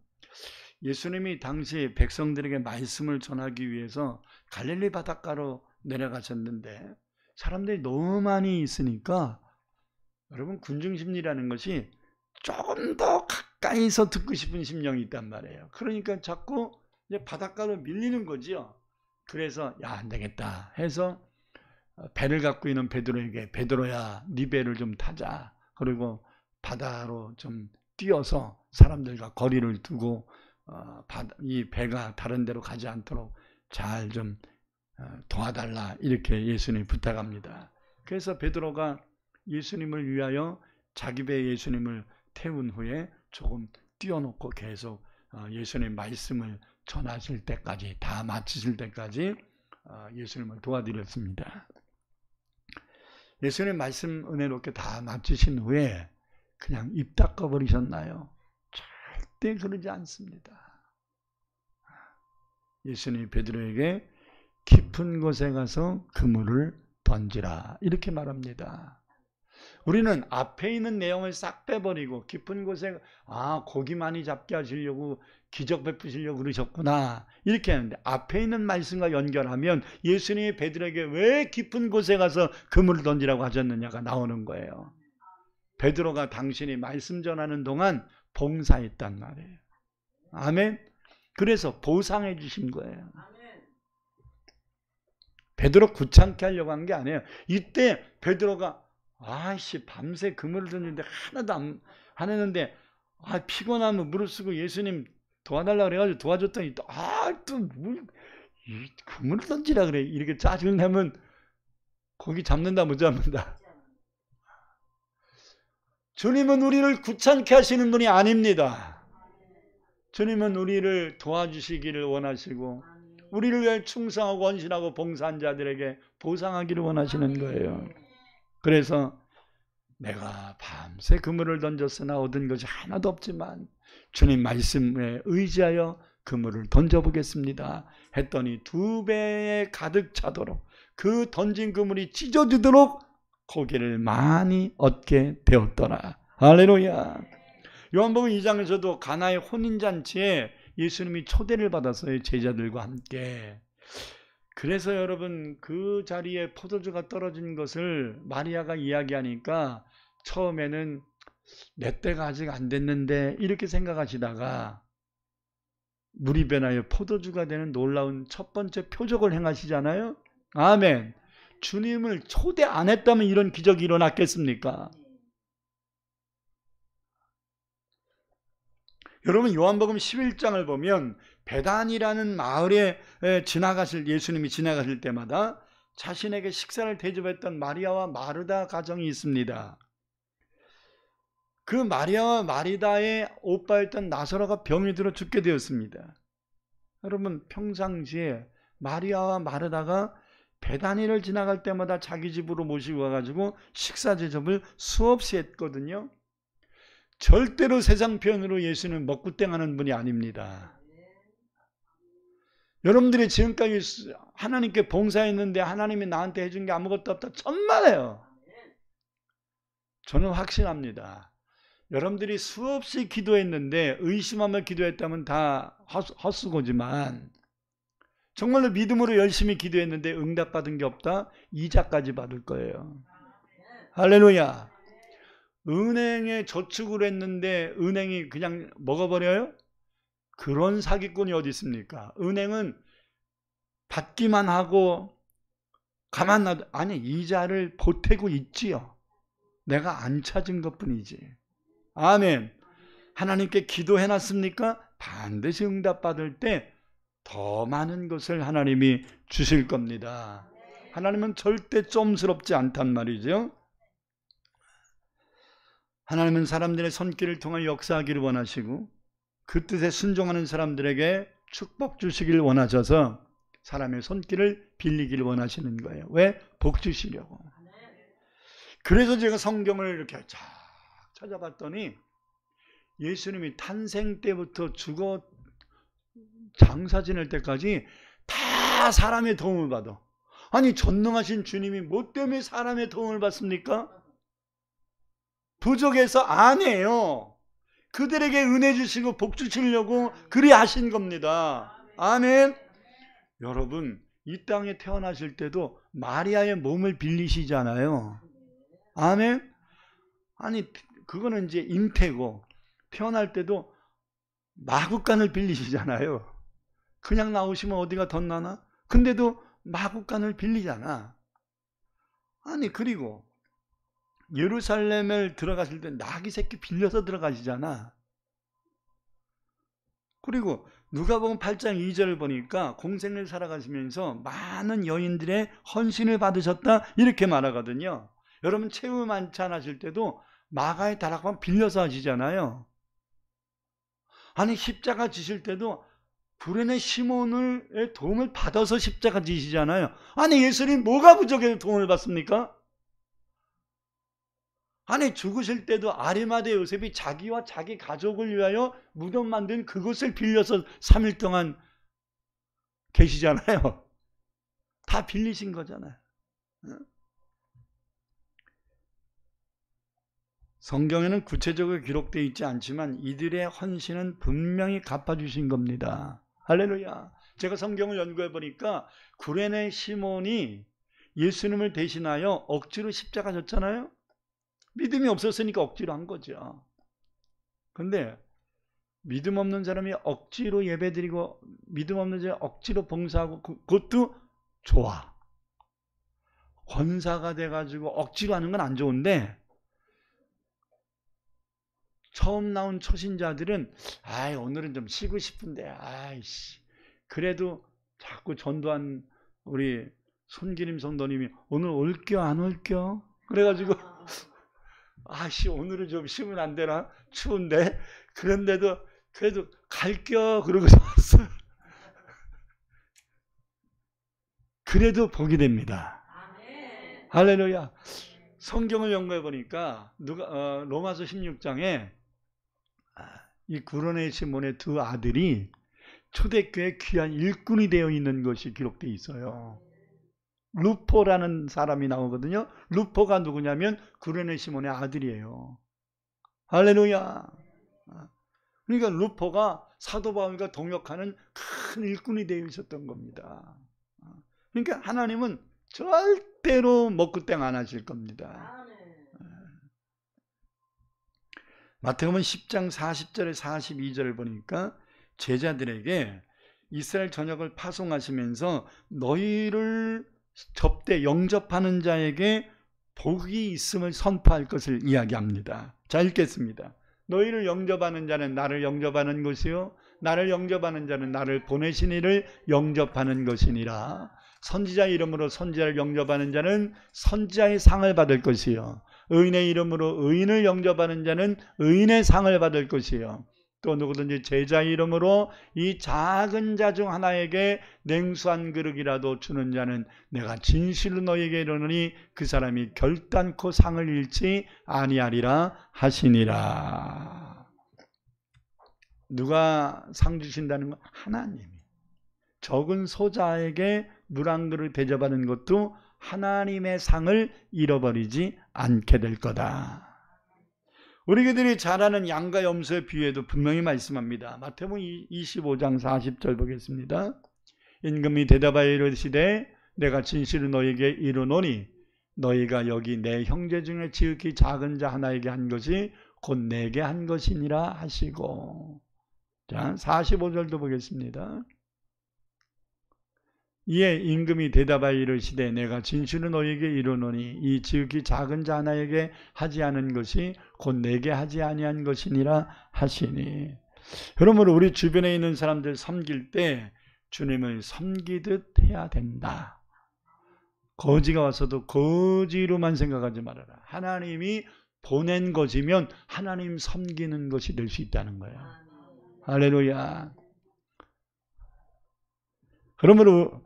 예수님이 당시 백성들에게 말씀을 전하기 위해서 갈릴리 바닷가로 내려가셨는데 사람들이 너무 많이 있으니까 여러분 군중심리라는 것이 조금 더 가까이서 듣고 싶은 심령이 있단 말이에요. 그러니까 자꾸 이제 바닷가로 밀리는 거지요. 그래서 야, 안 되겠다 해서 배를 갖고 있는 베드로에게 베드로야 네 배를 좀 타자. 그리고 바다로 좀 뛰어서 사람들과 거리를 두고 이 배가 다른 데로 가지 않도록 잘 좀 도와달라 이렇게 예수님이 부탁합니다. 그래서 베드로가 예수님을 위하여 자기 배에 예수님을 태운 후에 조금 뛰어놓고 계속 예수님의 말씀을 전하실 때까지 다 마치실 때까지 예수님을 도와드렸습니다. 예수님 말씀 은혜롭게 다 마치신 후에 그냥 입 닦아버리셨나요? 절대 그러지 않습니다. 예수님이 베드로에게 깊은 곳에 가서 그물을 던지라 이렇게 말합니다. 우리는 앞에 있는 내용을 싹 빼버리고 깊은 곳에 고기 많이 잡게 하시려고 기적 베푸시려고 그러셨구나 이렇게 하는데 앞에 있는 말씀과 연결하면 예수님이 베드로에게 왜 깊은 곳에 가서 그물을 던지라고 하셨느냐가 나오는 거예요. 베드로가 당신이 말씀 전하는 동안 봉사했단 말이에요. 아멘. 그래서 보상해 주신 거예요. 베드로 귀찮게 하려고 한 게 아니에요. 이때 베드로가 밤새 그물을 던지는데 하나도 안 했는데 피곤하면 무릎 쓰고 예수님 도와달라고 그래가지고 도와줬더니 그물을 던지라 그래. 이렇게 짜증내면 고기 잡는다 못 잡는다. 주님은 우리를 귀찮게 하시는 분이 아닙니다. 주님은 우리를 도와주시기를 원하시고 우리를 위해 충성하고 헌신하고 봉사한 자들에게 보상하기를 원하시는 거예요. 그래서 내가 밤새 그물을 던졌으나 얻은 것이 하나도 없지만 주님 말씀에 의지하여 그물을 던져보겠습니다 했더니 2배에 가득 차도록 그 던진 그물이 찢어지도록 고기를 많이 얻게 되었더라. 할렐루야. 요한복음 2장에서도 가나의 혼인잔치에 예수님이 초대를 받았어요. 제자들과 함께. 그래서 여러분 그 자리에 포도주가 떨어진 것을 마리아가 이야기하니까 처음에는 내 때가 아직 안 됐는데 이렇게 생각하시다가 물이 변하여 포도주가 되는 놀라운 첫 번째 표적을 행하시잖아요. 아멘. 주님을 초대 안 했다면 이런 기적이 일어났겠습니까? 여러분 요한복음 11장을 보면 베단이라는 마을에 예수님이 지나가실 때마다 자신에게 식사를 대접했던 마리아와 마르다 가정이 있습니다. 그 마리아와 마리다의 오빠였던 나사로가 병이 들어 죽게 되었습니다. 여러분 평상시에 마리아와 마르다가 베다니를 지나갈 때마다 자기 집으로 모시고 와가지고 식사 대접을 수없이 했거든요. 절대로 세상 편으로 예수는 먹구땡하는 분이 아닙니다. 여러분들이 지금까지 하나님께 봉사했는데 하나님이 나한테 해준 게 아무것도 없다. 천만에요. 저는 확신합니다. 여러분들이 수없이 기도했는데 의심하며 기도했다면 다 헛수고지만 정말로 믿음으로 열심히 기도했는데 응답받은 게 없다? 이자까지 받을 거예요. 할렐루야. 은행에 저축을 했는데 은행이 그냥 먹어버려요? 그런 사기꾼이 어디 있습니까? 은행은 받기만 하고 가만 놔도 아니 이자를 보태고 있지요. 내가 안 찾은 것뿐이지. 아멘. 하나님께 기도해놨습니까? 반드시 응답받을 때 더 많은 것을 하나님이 주실 겁니다. 하나님은 절대 좀스럽지 않단 말이죠. 하나님은 사람들의 손길을 통해 역사하기를 원하시고 그 뜻에 순종하는 사람들에게 축복 주시길 원하셔서 사람의 손길을 빌리기를 원하시는 거예요. 왜? 복 주시려고. 그래서 제가 성경을 이렇게 쫙 찾아봤더니 예수님이 탄생 때부터 죽어 장사 지낼 때까지 다 사람의 도움을 받아. 아니 전능하신 주님이 뭐 때문에 사람의 도움을 받습니까? 부족해서 아니에요. 그들에게 은혜 주시고 복 주시려고 그리 하신 겁니다. 아멘. 여러분 이 땅에 태어나실 때도 마리아의 몸을 빌리시잖아요. 아멘. 아니 그거는 이제 잉태고 태어날 때도 마구간을 빌리시잖아요. 그냥 나오시면 어디가 덧나나? 근데도 마구간을 빌리잖아. 아니 그리고 예루살렘을 들어가실 때 나귀 새끼 빌려서 들어가시잖아. 그리고 누가복음 8장 2절을 보니까 공생을 살아가시면서 많은 여인들의 헌신을 받으셨다 이렇게 말하거든요. 여러분 최후 만찬 하실 때도 마가의 다락방 빌려서 하시잖아요. 아니 십자가 지실 때도 구레네 시몬의 도움을 받아서 십자가 지시잖아요. 아니 예수님 뭐가 부족해서 도움을 받습니까? 아니 죽으실 때도 아리마대 요셉이 자기와 자기 가족을 위하여 무덤 만든 그곳을 빌려서 3일 동안 계시잖아요. 다 빌리신 거잖아요. 성경에는 구체적으로 기록되어 있지 않지만 이들의 헌신은 분명히 갚아주신 겁니다. 할렐루야. 제가 성경을 연구해 보니까 구레네 시몬이 예수님을 대신하여 억지로 십자가 졌잖아요. 믿음이 없었으니까 억지로 한 거죠. 근데 믿음 없는 사람이 억지로 예배드리고 믿음 없는 사람이 억지로 봉사하고 그것도 좋아. 권사가 돼가지고 억지로 하는 건 안 좋은데 처음 나온 초신자들은 오늘은 좀 쉬고 싶은데 그래도 자꾸 전도한 우리 손기림 성도님이 오늘 올겨 안 올겨? 그래가지고 오늘은 좀 쉬면 안 되나? 추운데 그런데도 그래도 갈겨 그러고서 왔어요. 그래도 복이 됩니다. 할렐루야. 성경을 연구해 보니까 로마서 16장에 이 구레네 시몬의 두 아들이 초대교회 귀한 일꾼이 되어 있는 것이 기록되어 있어요. 루포라는 사람이 나오거든요. 루포가 누구냐면 구레네 시몬의 아들이에요. 할렐루야. 그러니까 루포가 사도 바울과 동역하는 큰 일꾼이 되어 있었던 겁니다. 그러니까 하나님은 절대로 먹구땡 안 하실 겁니다. 마태복음 10장 40절에 42절을 보니까 제자들에게 이스라엘 전역을 파송하시면서 너희를 접대 영접하는 자에게 복이 있음을 선포할 것을 이야기합니다. 자 읽겠습니다. 너희를 영접하는 자는 나를 영접하는 것이요 나를 영접하는 자는 나를 보내신 이를 영접하는 것이니라. 선지자 이름으로 선지자를 영접하는 자는 선지자의 상을 받을 것이요 의인의 이름으로 의인을 영접하는 자는 의인의 상을 받을 것이요 또 누구든지 제자 이름으로 이 작은 자 중 하나에게 냉수 한 그릇이라도 주는 자는 내가 진실로 너희에게 이르노니 그 사람이 결단코 상을 잃지 아니하리라 하시니라. 누가 상 주신다는 건 하나님이. 적은 소자에게 물 한 그릇 대접하는 것도 하나님의 상을 잃어버리지 않게 될 거다. 우리 그들이 잘 아는 양과 염소의 비유에도 분명히 말씀합니다. 마태복음 25장 40절 보겠습니다. 임금이 대답하여 이르시되 내가 진실로 너희에게 이르노니 너희가 여기 내 형제 중에 지극히 작은 자 하나에게 한 것이 곧 내게 한 것이니라 하시고. 자, 45절도 보겠습니다. 이에 임금이 대답하여 이르시되 내가 진실로 너희에게 이르노니 이 지극히 작은 자 하나에게 하지 않은 것이 곧 내게 하지 아니한 것이니라 하시니. 그러므로 우리 주변에 있는 사람들 섬길 때 주님을 섬기듯 해야 된다. 거지가 와서도 거지로만 생각하지 말아라. 하나님이 보낸 것이면 하나님 섬기는 것이 될 수 있다는 거예요. 할렐루야. 그러므로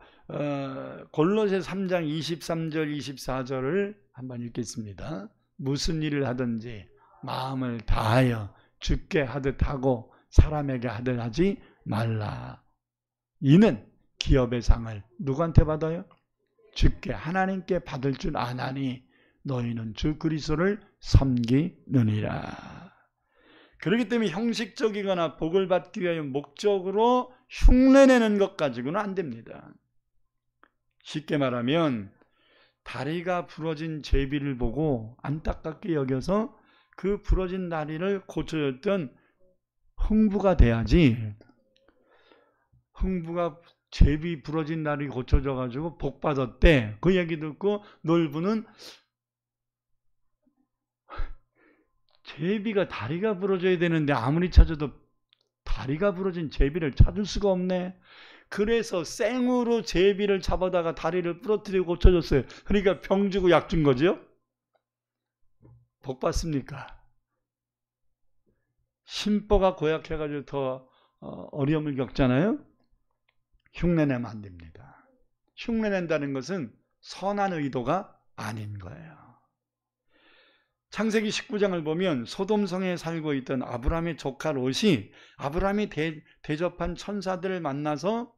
골로새 3장 23절 24절을 한번 읽겠습니다. 무슨 일을 하든지 마음을 다하여 주께 하듯 하고 사람에게 하듯 하지 말라. 이는 기업의 상을 누구한테 받아요? 주께 하나님께 받을 줄 아나니 너희는 주 그리스도를 섬기느니라. 그렇기 때문에 형식적이거나 복을 받기 위하여 목적으로 흉내내는 것 가지고는 안 됩니다. 쉽게 말하면 다리가 부러진 제비를 보고 안타깝게 여겨서 그 부러진 다리를 고쳐줬던 흥부가 돼야지, 흥부가 제비 부러진 다리 고쳐줘가지고 복 받았대, 그 얘기 듣고 놀부는 제비가 다리가 부러져야 되는데 아무리 찾아도 다리가 부러진 제비를 찾을 수가 없네. 그래서 생으로 제비를 잡아다가 다리를 부러뜨리고 고쳐줬어요. 그러니까 병 주고 약 준 거죠. 복 받습니까? 심보가 고약해가지고 더 어려움을 겪잖아요. 흉내내면 안 됩니다. 흉내낸다는 것은 선한 의도가 아닌 거예요. 창세기 19장을 보면 소돔성에 살고 있던 아브라함의 조카 롯이 아브라함이 대접한 천사들을 만나서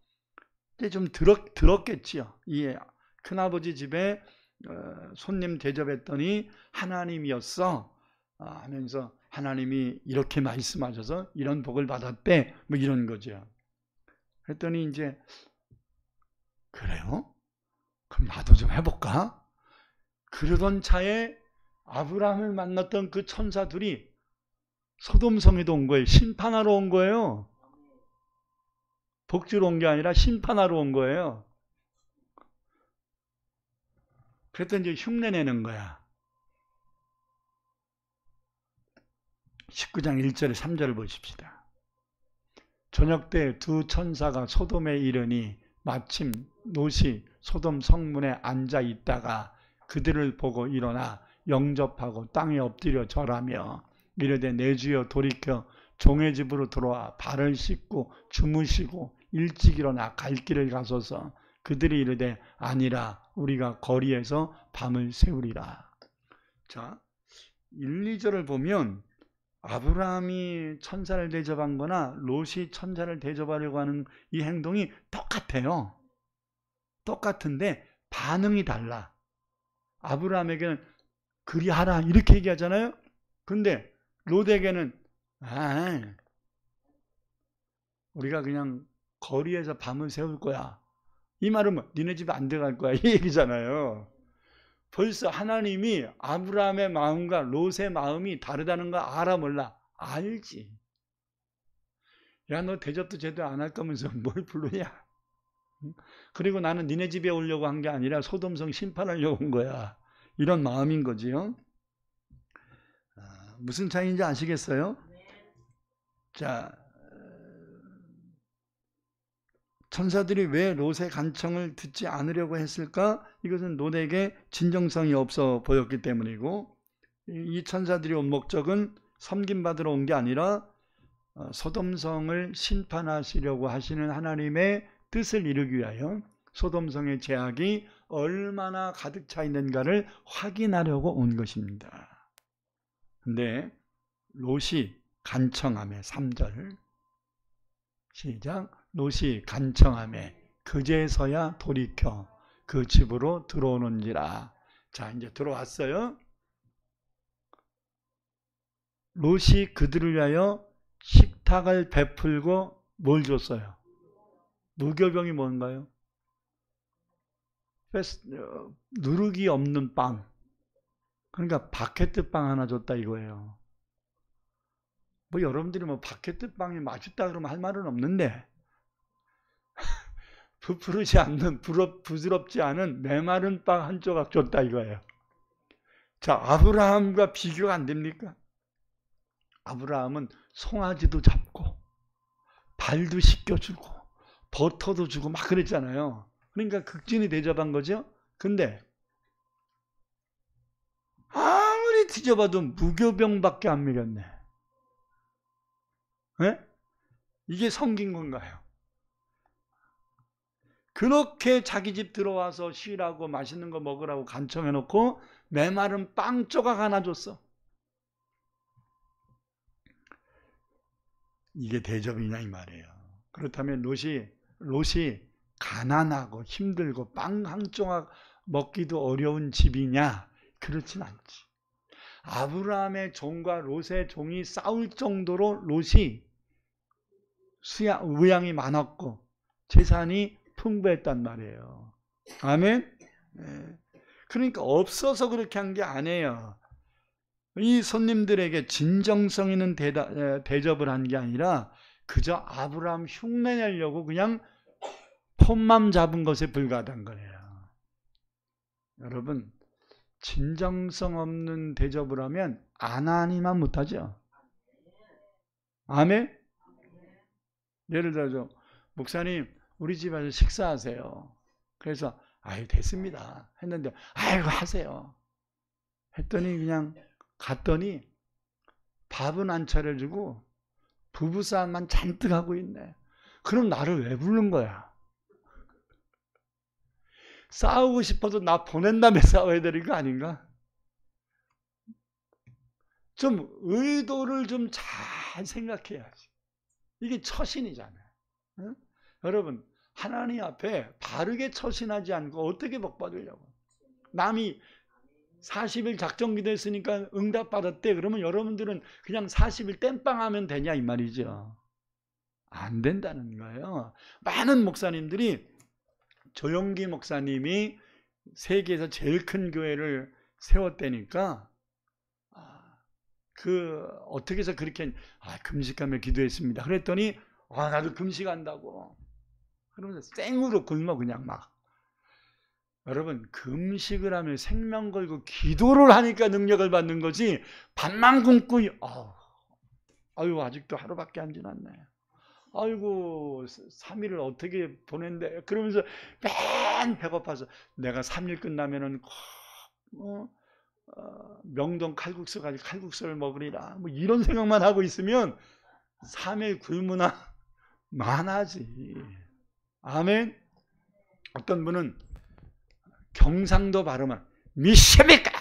이제 좀 들었겠지요. 이 큰아버지 집에 손님 대접했더니 하나님이었어 하면서 하나님이 이렇게 말씀하셔서 이런 복을 받았대, 뭐 이런 거죠. 그랬더니 이제 그래요? 그럼 나도 좀 해볼까? 그러던 차에 아브라함을 만났던 그 천사들이 소돔성에도 온 거예요. 심판하러 온 거예요. 복주로 온 게 아니라 심판하러 온 거예요. 그랬더니 이제 흉내내는 거야. 19장 1절에 3절을 보십시다. 저녁 때 두 천사가 소돔에 이르니 마침 롯이 소돔 성문에 앉아 있다가 그들을 보고 일어나 영접하고 땅에 엎드려 절하며 이르되 내 주여 돌이켜 종의 집으로 들어와 발을 씻고 주무시고 일찍 일어나 갈 길을 가소서. 그들이 이르되 아니라 우리가 거리에서 밤을 새우리라. 자, 1, 2절을 보면 아브라함이 천사를 대접한 거나 롯이 천사를 대접하려고 하는 이 행동이 똑같아요. 똑같은데 반응이 달라. 아브라함에게는 그리하라 이렇게 얘기하잖아요. 근데 롯에게는 우리가 그냥 거리에서 밤을 새울 거야. 이 말은 뭐 니네 집에 안 들어갈 거야 이 얘기잖아요. 벌써 하나님이 아브라함의 마음과 롯의 마음이 다르다는 거 알아 몰라? 알지. 야, 너 대접도 제대로 안 할 거면서 뭘 부르냐? 그리고 나는 니네 집에 오려고 한 게 아니라 소돔성 심판하려고 온 거야. 이런 마음인 거지요. 무슨 차이인지 아시겠어요? 자, 천사들이 왜 롯의 간청을 듣지 않으려고 했을까? 이것은 롯에게 진정성이 없어 보였기 때문이고, 이 천사들이 온 목적은 섬김받으러 온 게 아니라 소돔성을 심판하시려고 하시는 하나님의 뜻을 이루기 위하여 소돔성의 죄악이 얼마나 가득 차 있는가를 확인하려고 온 것입니다. 근데 롯이 간청하며 3절 시작. 롯이 간청하며 그제서야 돌이켜 그 집으로 들어오는지라. 자, 이제 들어왔어요. 롯이 그들을 위하여 식탁을 베풀고 뭘 줬어요? 무교병이 뭔가요? 누룩이 없는 빵. 그러니까 바게트 빵 하나 줬다 이거예요. 뭐 여러분들이 뭐 바게트 빵이 맛있다 그러면 할 말은 없는데 부풀지 않는, 부드럽지 않은 메마른 빵 한 조각 줬다 이거예요. 자, 아브라함과 비교가 안 됩니까? 아브라함은 송아지도 잡고 발도 씻겨주고 버터도 주고 막 그랬잖아요. 그러니까 극진히 대접한 거죠. 근데 아무리 뒤져봐도 무교병밖에 안 먹였네. 네? 이게 성긴 건가요? 그렇게 자기 집 들어와서 쉬라고 맛있는 거 먹으라고 간청해놓고 메마른 빵 조각 하나 줬어. 이게 대접이냐 이 말이에요. 그렇다면 롯이 가난하고 힘들고 빵 한 조각 먹기도 어려운 집이냐? 그렇진 않지. 아브라함의 종과 롯의 종이 싸울 정도로 롯이 의향이 많았고 재산이 풍부했단 말이에요. 아멘? 네. 그러니까 없어서 그렇게 한 게 아니에요. 이 손님들에게 진정성 있는 대접을 한 게 아니라 그저 아브라함 흉내내려고 그냥 폰맘 잡은 것에 불과하단 거예요. 여러분, 진정성 없는 대접을 하면 안 하니만 못하죠. 아멘? 예를 들어서 목사님 우리 집에서 식사하세요. 그래서 아유 됐습니다 했는데 아이고 하세요 했더니 그냥 갔더니 밥은 안 차려주고 부부싸움만 잔뜩 하고 있네. 그럼 나를 왜 부른 거야? 싸우고 싶어도 나 보낸 다음에 싸워야 되는 거 아닌가? 좀 의도를 좀 잘 생각해야지. 이게 처신이잖아요. 응? 여러분 하나님 앞에 바르게 처신하지 않고 어떻게 복 받으려고? 남이 40일 작정기도 했으니까 응답받았대. 그러면 여러분들은 그냥 40일 땜빵하면 되냐 이 말이죠. 안 된다는 거예요. 많은 목사님들이 조용기 목사님이 세계에서 제일 큰 교회를 세웠다니까 어떻게 해서 그렇게 금식하며 기도했습니다. 그랬더니 나도 금식한다고. 그러면서 생으로 굶어 그냥 막. 여러분 금식을 하면 생명 걸고 기도를 하니까 능력을 받는 거지 밥만 굶고 아유 아직도 하루밖에 안 지났네. 아이고 3일을 어떻게 보낸대. 그러면서 맨 배고파서 내가 3일 끝나면은 명동 칼국수 가지고 칼국수를 먹으리라 뭐 이런 생각만 하고 있으면 3일 굶으나 만하지. 아멘. 어떤 분은 경상도 발음은 미십니까?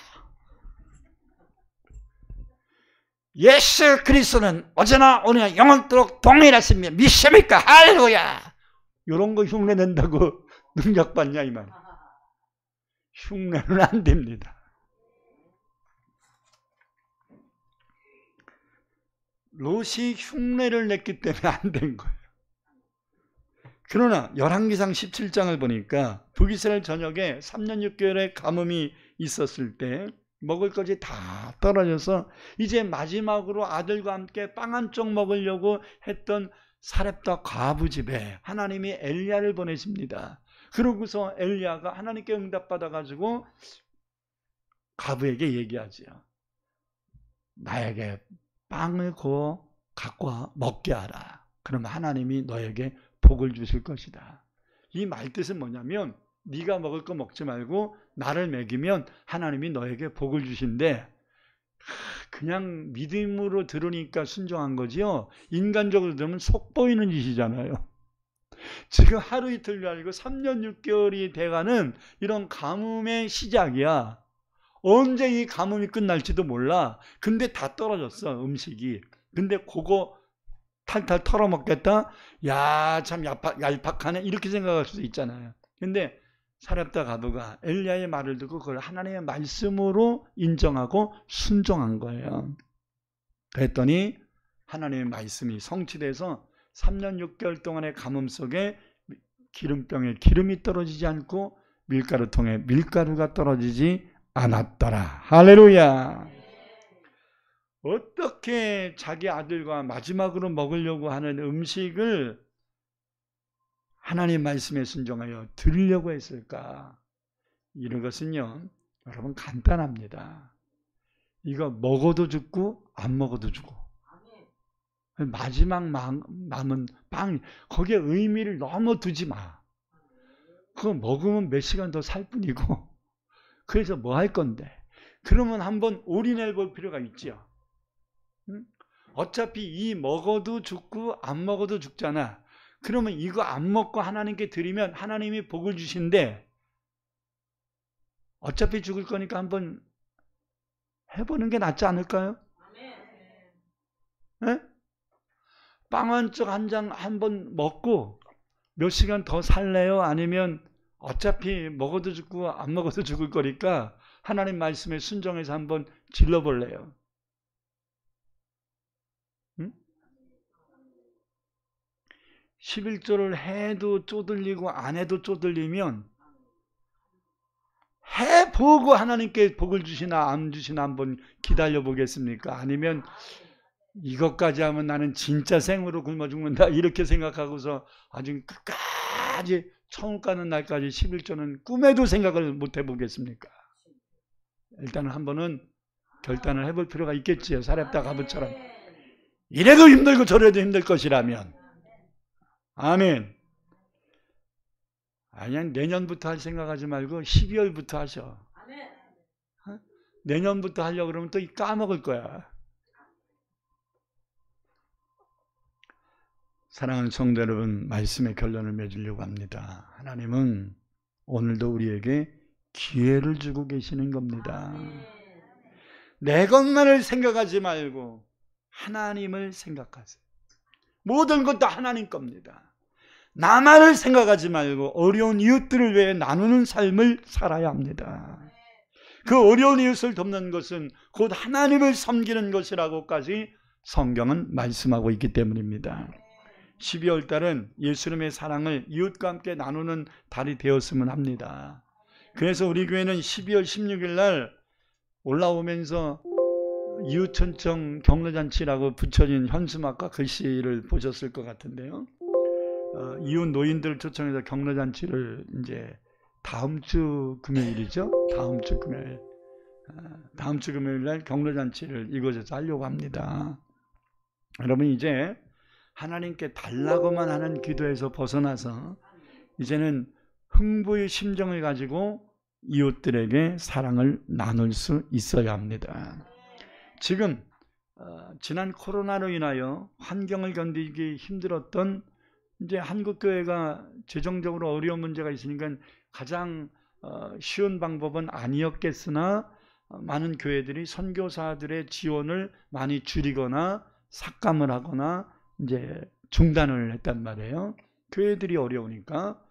예수 그리스도는 어제나 오늘나 영원토록 동일하십니다. 미십니까? 할렐루야. 이런 거 흉내 낸다고 능력 받냐 이 말. 흉내는 안 됩니다. 롯이 흉내를 냈기 때문에 안 된 거예요. 그러나 열왕기상 17장을 보니까 북이스라엘 전역에 3년 6개월의 가뭄이 있었을 때 먹을 것이 다 떨어져서 이제 마지막으로 아들과 함께 빵 한 쪽 먹으려고 했던 사렙다 과부 집에 하나님이 엘리야를 보내십니다. 그러고서 엘리야가 하나님께 응답받아가지고 과부에게 얘기하죠. 나에게 빵을 구워 갖고 와 먹게 하라. 그러면 하나님이 너에게 복을 주실 것이다. 이 말뜻은 뭐냐면 네가 먹을 거 먹지 말고 나를 먹이면 하나님이 너에게 복을 주신대. 그냥 믿음으로 들으니까 순종한 거지요. 인간적으로 들으면 속 보이는 짓이잖아요. 지금 하루 이틀이 아니고 3년 6개월이 돼가는 이런 가뭄의 시작이야. 언제 이 가뭄이 끝날지도 몰라. 근데 다 떨어졌어 음식이. 근데 그거 탈탈 털어먹겠다. 야, 참 얄팍하네. 이렇게 생각할 수도 있잖아요. 근데 사렙다 가부가 엘리야의 말을 듣고 그걸 하나님의 말씀으로 인정하고 순종한 거예요. 그랬더니 하나님의 말씀이 성취돼서 3년 6개월 동안의 가뭄 속에 기름병에 기름이 떨어지지 않고 밀가루통에 밀가루가 떨어지지 않았더라. 할렐루야. 어떻게 자기 아들과 마지막으로 먹으려고 하는 음식을 하나님 말씀에 순종하여 드리려고 했을까? 이런 것은요, 여러분 간단합니다. 이거 먹어도 죽고 안 먹어도 죽어. 마지막 남은 빵, 거기에 의미를 너무 두지 마. 그거 먹으면 몇 시간 더 살 뿐이고. 그래서 뭐 할 건데? 그러면 한번 올인해 볼 필요가 있지요. 응? 어차피 이 먹어도 죽고 안 먹어도 죽잖아. 그러면 이거 안 먹고 하나님께 드리면 하나님이 복을 주신대. 어차피 죽을 거니까 한번 해보는 게 낫지 않을까요? 네? 빵 한 쪽 한 장 한번 먹고 몇 시간 더 살래요? 아니면 어차피 먹어도 죽고 안 먹어도 죽을 거니까 하나님 말씀에 순종해서 한번 질러볼래요? 응? 11조를 해도 쪼들리고 안 해도 쪼들리면 해보고 하나님께 복을 주시나 안 주시나 한번 기다려 보겠습니까? 아니면 이것까지 하면 나는 진짜 생으로 굶어 죽는다 이렇게 생각하고서 아주 끝까지 천국 가는 날까지 11조는 꿈에도 생각을 못 해보겠습니까? 일단은 한번은 결단을 해볼 필요가 있겠지요. 사렙다 가부처럼 이래도 힘들고 저래도 힘들 것이라면. 아멘. 아니, 내년부터 할 생각하지 말고 12월부터 하셔. 내년부터 하려고 그러면 또 까먹을 거야. 사랑하는 성도 여러분, 말씀의 결론을 맺으려고 합니다. 하나님은 오늘도 우리에게 기회를 주고 계시는 겁니다. 내 것만을 생각하지 말고 하나님을 생각하세요. 모든 것도 하나님 겁니다. 나만을 생각하지 말고 어려운 이웃들을 위해 나누는 삶을 살아야 합니다. 그 어려운 이웃을 돕는 것은 곧 하나님을 섬기는 것이라고까지 성경은 말씀하고 있기 때문입니다. 12월 달은 예수님의 사랑을 이웃과 함께 나누는 달이 되었으면 합니다. 그래서 우리 교회는 12월 16일 날 올라오면서 이웃천청 격려잔치라고 붙여진 현수막과 글씨를 보셨을 것 같은데요. 이웃 노인들을 초청해서 격려잔치를 이제 다음 주 금요일이죠. 다음 주 금요일 날 격려잔치를 이곳에서 하려고 합니다. 여러분 이제 하나님께 달라고만 하는 기도에서 벗어나서 이제는 흥부의 심정을 가지고 이웃들에게 사랑을 나눌 수 있어야 합니다. 지금 지난 코로나로 인하여 환경을 견디기 힘들었던 이제 한국교회가 재정적으로 어려운 문제가 있으니까 가장 쉬운 방법은 아니었겠으나 많은 교회들이 선교사들의 지원을 많이 줄이거나 삭감을 하거나 이제 중단을 했단 말이에요. 교회들이 어려우니까.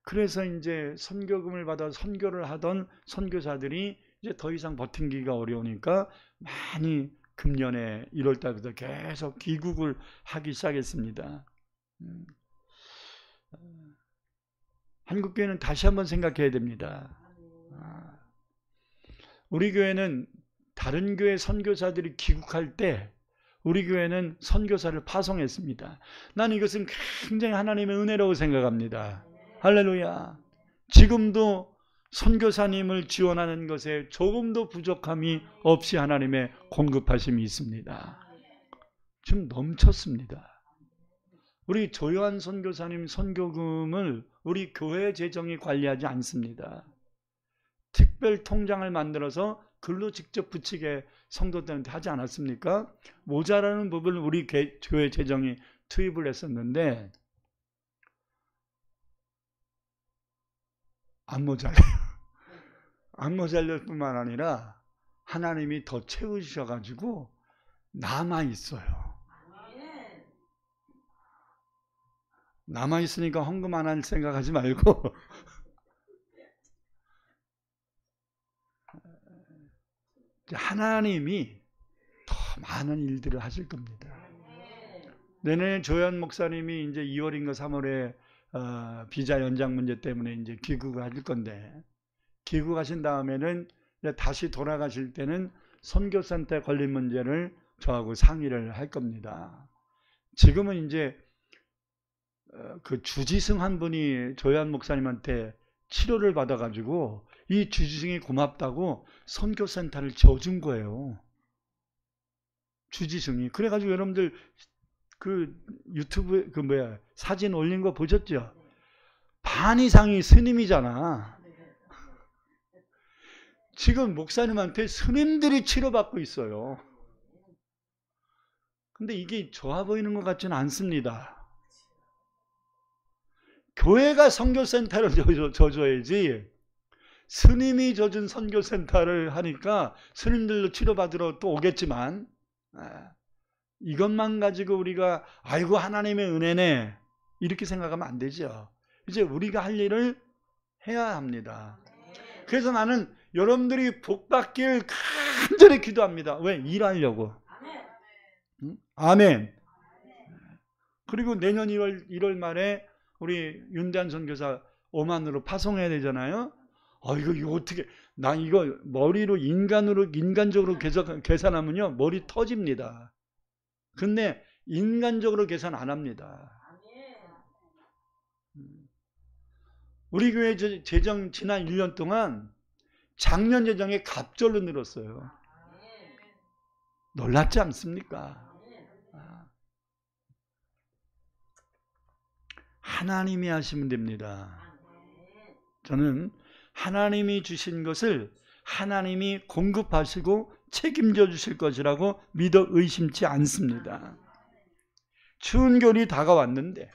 그래서 이제 선교금을 받아 선교를 하던 선교사들이 이제 더 이상 버티기가 어려우니까 많이 금년에 1월 달부터 계속 귀국을 하기 시작했습니다. 한국교회는 다시 한번 생각해야 됩니다. 우리 교회는 다른 교회 선교사들이 귀국할 때 우리 교회는 선교사를 파송했습니다. 나는 이것은 굉장히 하나님의 은혜라고 생각합니다. 할렐루야. 지금도 선교사님을 지원하는 것에 조금도 부족함이 없이 하나님의 공급하심이 있습니다. 지금 넘쳤습니다. 우리 조요한 선교사님 선교금을 우리 교회 재정이 관리하지 않습니다. 특별 통장을 만들어서 글로 직접 붙이게 성도들한테 하지 않았습니까? 모자라는 부분을 우리 교회 재정이 투입을 했었는데 안 모자라요. 안 모자랄 뿐만 아니라 하나님이 더 채우셔가지고 남아있어요. 남아있으니까 헌금 안 할 생각하지 말고 하나님이 더 많은 일들을 하실 겁니다. 내년에 조현 목사님이 이제 2월인가 3월에 비자 연장 문제 때문에 이제 귀국을 하실 건데, 귀국하신 다음에는 이제 다시 돌아가실 때는 선교센터에 걸린 문제를 저하고 상의를 할 겁니다. 지금은 이제 그 주지승 한 분이 조현 목사님한테 치료를 받아가지고 이 주지승이 고맙다고 선교센터를 지어준 거예요. 주지승이. 그래가지고 여러분들 그 유튜브 사진 올린 거 보셨죠? 반 이상이 스님이잖아. 지금 목사님한테 스님들이 치료받고 있어요. 근데 이게 좋아 보이는 것 같지는 않습니다. 교회가 선교센터를 져줘야지, 스님이 져준 선교센터를 하니까 스님들도 치료받으러 또 오겠지만, 이것만 가지고 우리가 아이고 하나님의 은혜네 이렇게 생각하면 안 되죠. 이제 우리가 할 일을 해야 합니다. 그래서 나는 여러분들이 복 받길 간절히 기도합니다. 왜? 일하려고. 아멘. 그리고 내년 1월 말에 우리 윤대한 선교사 오만으로 파송해야 되잖아요. 이거 어떻게, 나 이거 머리로 인간적으로 계산하면요 머리 터집니다. 근데 인간적으로 계산 안 합니다. 우리 교회 재정 지난 1년 동안 작년 재정이 갑절로 늘었어요. 놀랍지 않습니까? 하나님이 하시면 됩니다. 저는 하나님이 주신 것을 하나님이 공급하시고 책임져 주실 것이라고 믿어 의심치 않습니다. 추운 겨울이 다가왔는데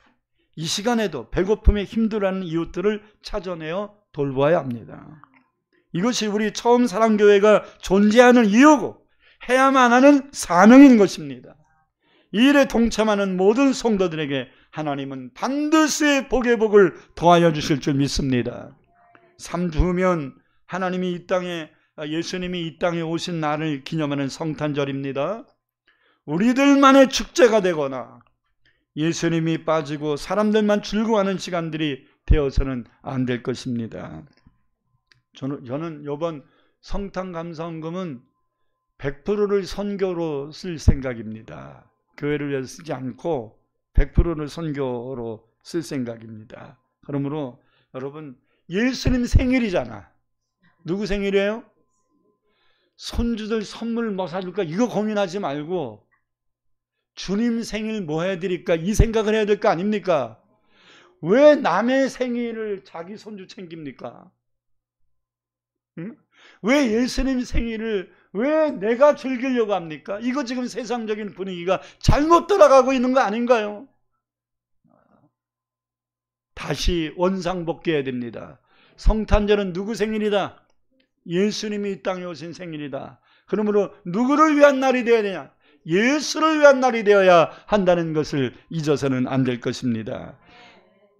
이 시간에도 배고픔에 힘들어하는 이웃들을 찾아내어 돌보아야 합니다. 이것이 우리 처음 사랑교회가 존재하는 이유고 해야만 하는 사명인 것입니다. 이 일에 동참하는 모든 성도들에게 하나님은 반드시 복의 복을 더하여 주실 줄 믿습니다. 3주 후면 하나님이 이 땅에, 예수님이 이 땅에 오신 날을 기념하는 성탄절입니다. 우리들만의 축제가 되거나 예수님이 빠지고 사람들만 즐거워하는 시간들이 되어서는 안 될 것입니다. 저는 이번 성탄감사헌금은 100%를 선교로 쓸 생각입니다. 교회를 위해서 쓰지 않고 100%를 선교로 쓸 생각입니다. 그러므로 여러분, 예수님 생일이잖아. 누구 생일이에요? 손주들 선물 뭐 사줄까? 이거 고민하지 말고 주님 생일 뭐 해드릴까? 이 생각을 해야 될 거 아닙니까? 왜 남의 생일을 자기 손주 챙깁니까? 응? 왜 예수님 생일을 왜 내가 즐기려고 합니까? 이거 지금 세상적인 분위기가 잘못 돌아가고 있는 거 아닌가요? 다시 원상복귀해야 됩니다. 성탄절은 누구 생일이다? 예수님이 이 땅에 오신 생일이다. 그러므로 누구를 위한 날이 되어야 되냐? 예수를 위한 날이 되어야 한다는 것을 잊어서는 안 될 것입니다.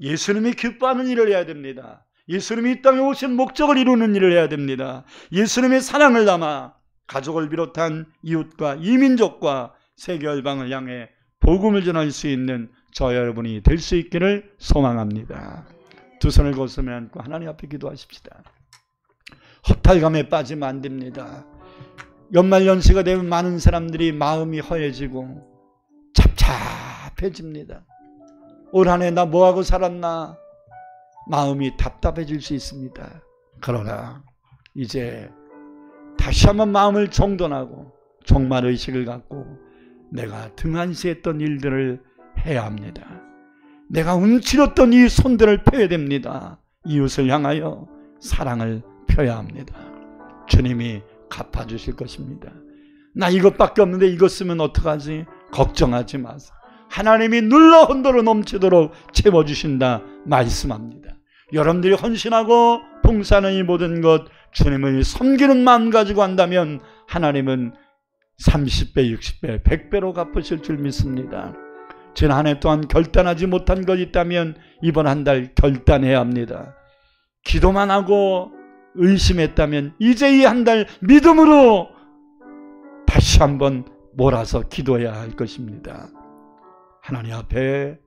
예수님이 기뻐하는 일을 해야 됩니다. 예수님이 이 땅에 오신 목적을 이루는 일을 해야 됩니다. 예수님의 사랑을 담아 가족을 비롯한 이웃과 이민족과 세계 열방을 향해 복음을 전할 수 있는 저 여러분이 될 수 있기를 소망합니다. 두 손을 거스며 안고 하나님 앞에 기도하십시다. 허탈감에 빠지면 안 됩니다. 연말연시가 되면 많은 사람들이 마음이 허해지고 잡잡해집니다. 올 한 해 나 뭐하고 살았나? 마음이 답답해질 수 있습니다. 그러나 이제 다시 한번 마음을 정돈하고 종말의식을 갖고 내가 등한시했던 일들을 해야 합니다. 내가 움츠렸던 이 손들을 펴야 됩니다. 이웃을 향하여 사랑을 펴야 합니다. 주님이 갚아주실 것입니다. 나 이것밖에 없는데 이것 쓰면 어떡하지? 걱정하지 마세요. 하나님이 눌러 혼도로 넘치도록 채워주신다 말씀합니다. 여러분들이 헌신하고 봉사하는 이 모든 것 주님을 섬기는 마음 가지고 한다면 하나님은 30배, 60배, 100배로 갚으실 줄 믿습니다. 지난 한 해 동안 결단하지 못한 것 있다면 이번 한 달 결단해야 합니다. 기도만 하고 의심했다면 이제 이 한 달 믿음으로 다시 한번 몰아서 기도해야 할 것입니다. 하나님 앞에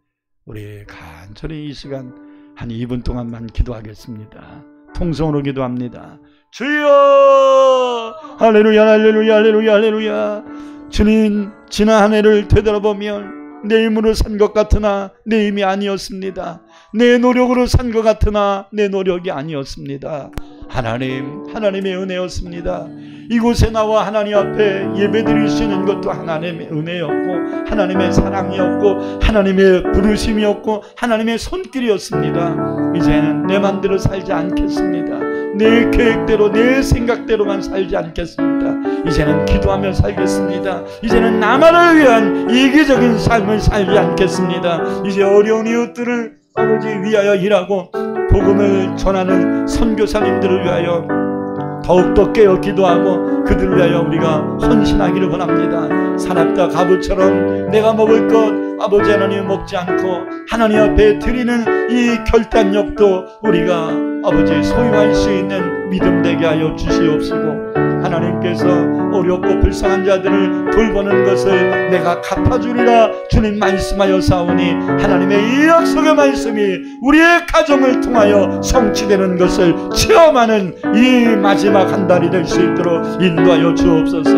우리 간절히 이 시간 한 2분 동안만 기도하겠습니다. 통성으로 기도합니다. 주여! 할렐루야, 할렐루야, 할렐루야, 할렐루야. 주님, 지난 한 해를 되돌아보면 내 힘으로 산 것 같으나 내 힘이 아니었습니다. 내 노력으로 산 것 같으나 내 노력이 아니었습니다. 하나님의 은혜였습니다. 이곳에 나와 하나님 앞에 예배드릴 수 있는 것도 하나님의 은혜였고 하나님의 사랑이었고 하나님의 부르심이었고 하나님의 손길이었습니다. 이제는 내 맘대로 살지 않겠습니다. 내 계획대로 내 생각대로만 살지 않겠습니다. 이제는 기도하며 살겠습니다. 이제는 나만을 위한 이기적인 삶을 살지 않겠습니다. 이제 어려운 이웃들을 아버지 위하여 일하고 복음을 전하는 선교사님들을 위하여 더욱더 깨어 기도하고 그들을 위하여 우리가 헌신하기를 원합니다. 사납다 가부처럼 내가 먹을 것 아버지 하나님 먹지 않고 하나님 앞에 드리는 이 결단력도 우리가 아버지 소유할 수 있는 믿음 되게 하여 주시옵시고 하나님께서 어렵고 불쌍한 자들을 돌보는 것을 내가 갚아주리라 주님 말씀하여 사오니 하나님의 이 약속의 말씀이 우리의 가정을 통하여 성취되는 것을 체험하는 이 마지막 한 달이 될 수 있도록 인도하여 주옵소서.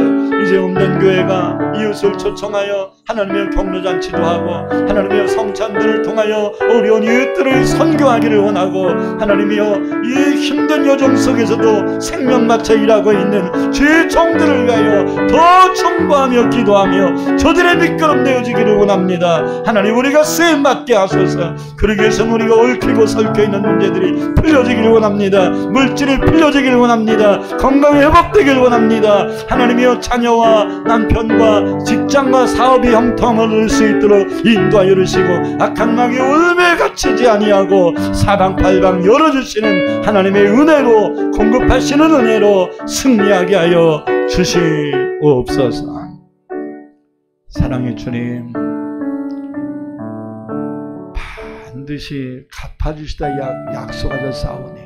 이제 없는 교회가 이웃을 초청하여 하나님의 격려잔치도 하고 하나님의 성찬들을 통하여 어려운 이웃들을 선교하기를 원하고 하나님이여 이 힘든 여정 속에서도 생명마차 일하고 있는 주의 종들을 위하여 더 충고하며 기도하며 저들의 미끄럼 되어지기를 원합니다. 하나님 우리가 쓰임받게 하소서. 그러기 위해서는 우리가 얽히고 설켜 있는 문제들이 풀려지기를 원합니다. 물질이 풀려지기를 원합니다. 건강이 회복되기를 원합니다. 하나님이여 자녀와 남편과 직장과 사업이 형통을 얻을 수 있도록 인도하여 주시고 악한 마귀 울음에 갇히지 아니하고 사방팔방 열어주시는 하나님의 은혜로 공급하시는 은혜로 승리하게 하여 주시옵소서. 사랑의 주님, 반드시 갚아주시다 약속하셨사오니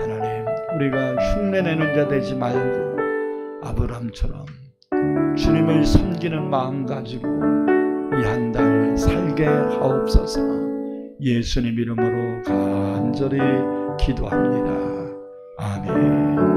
하나님 우리가 흉내내는 자 되지 말고 아브람처럼 주님을 섬기는 마음 가지고 이 한 달 살게 하옵소서. 예수님 이름으로 간절히 기도합니다. 아멘.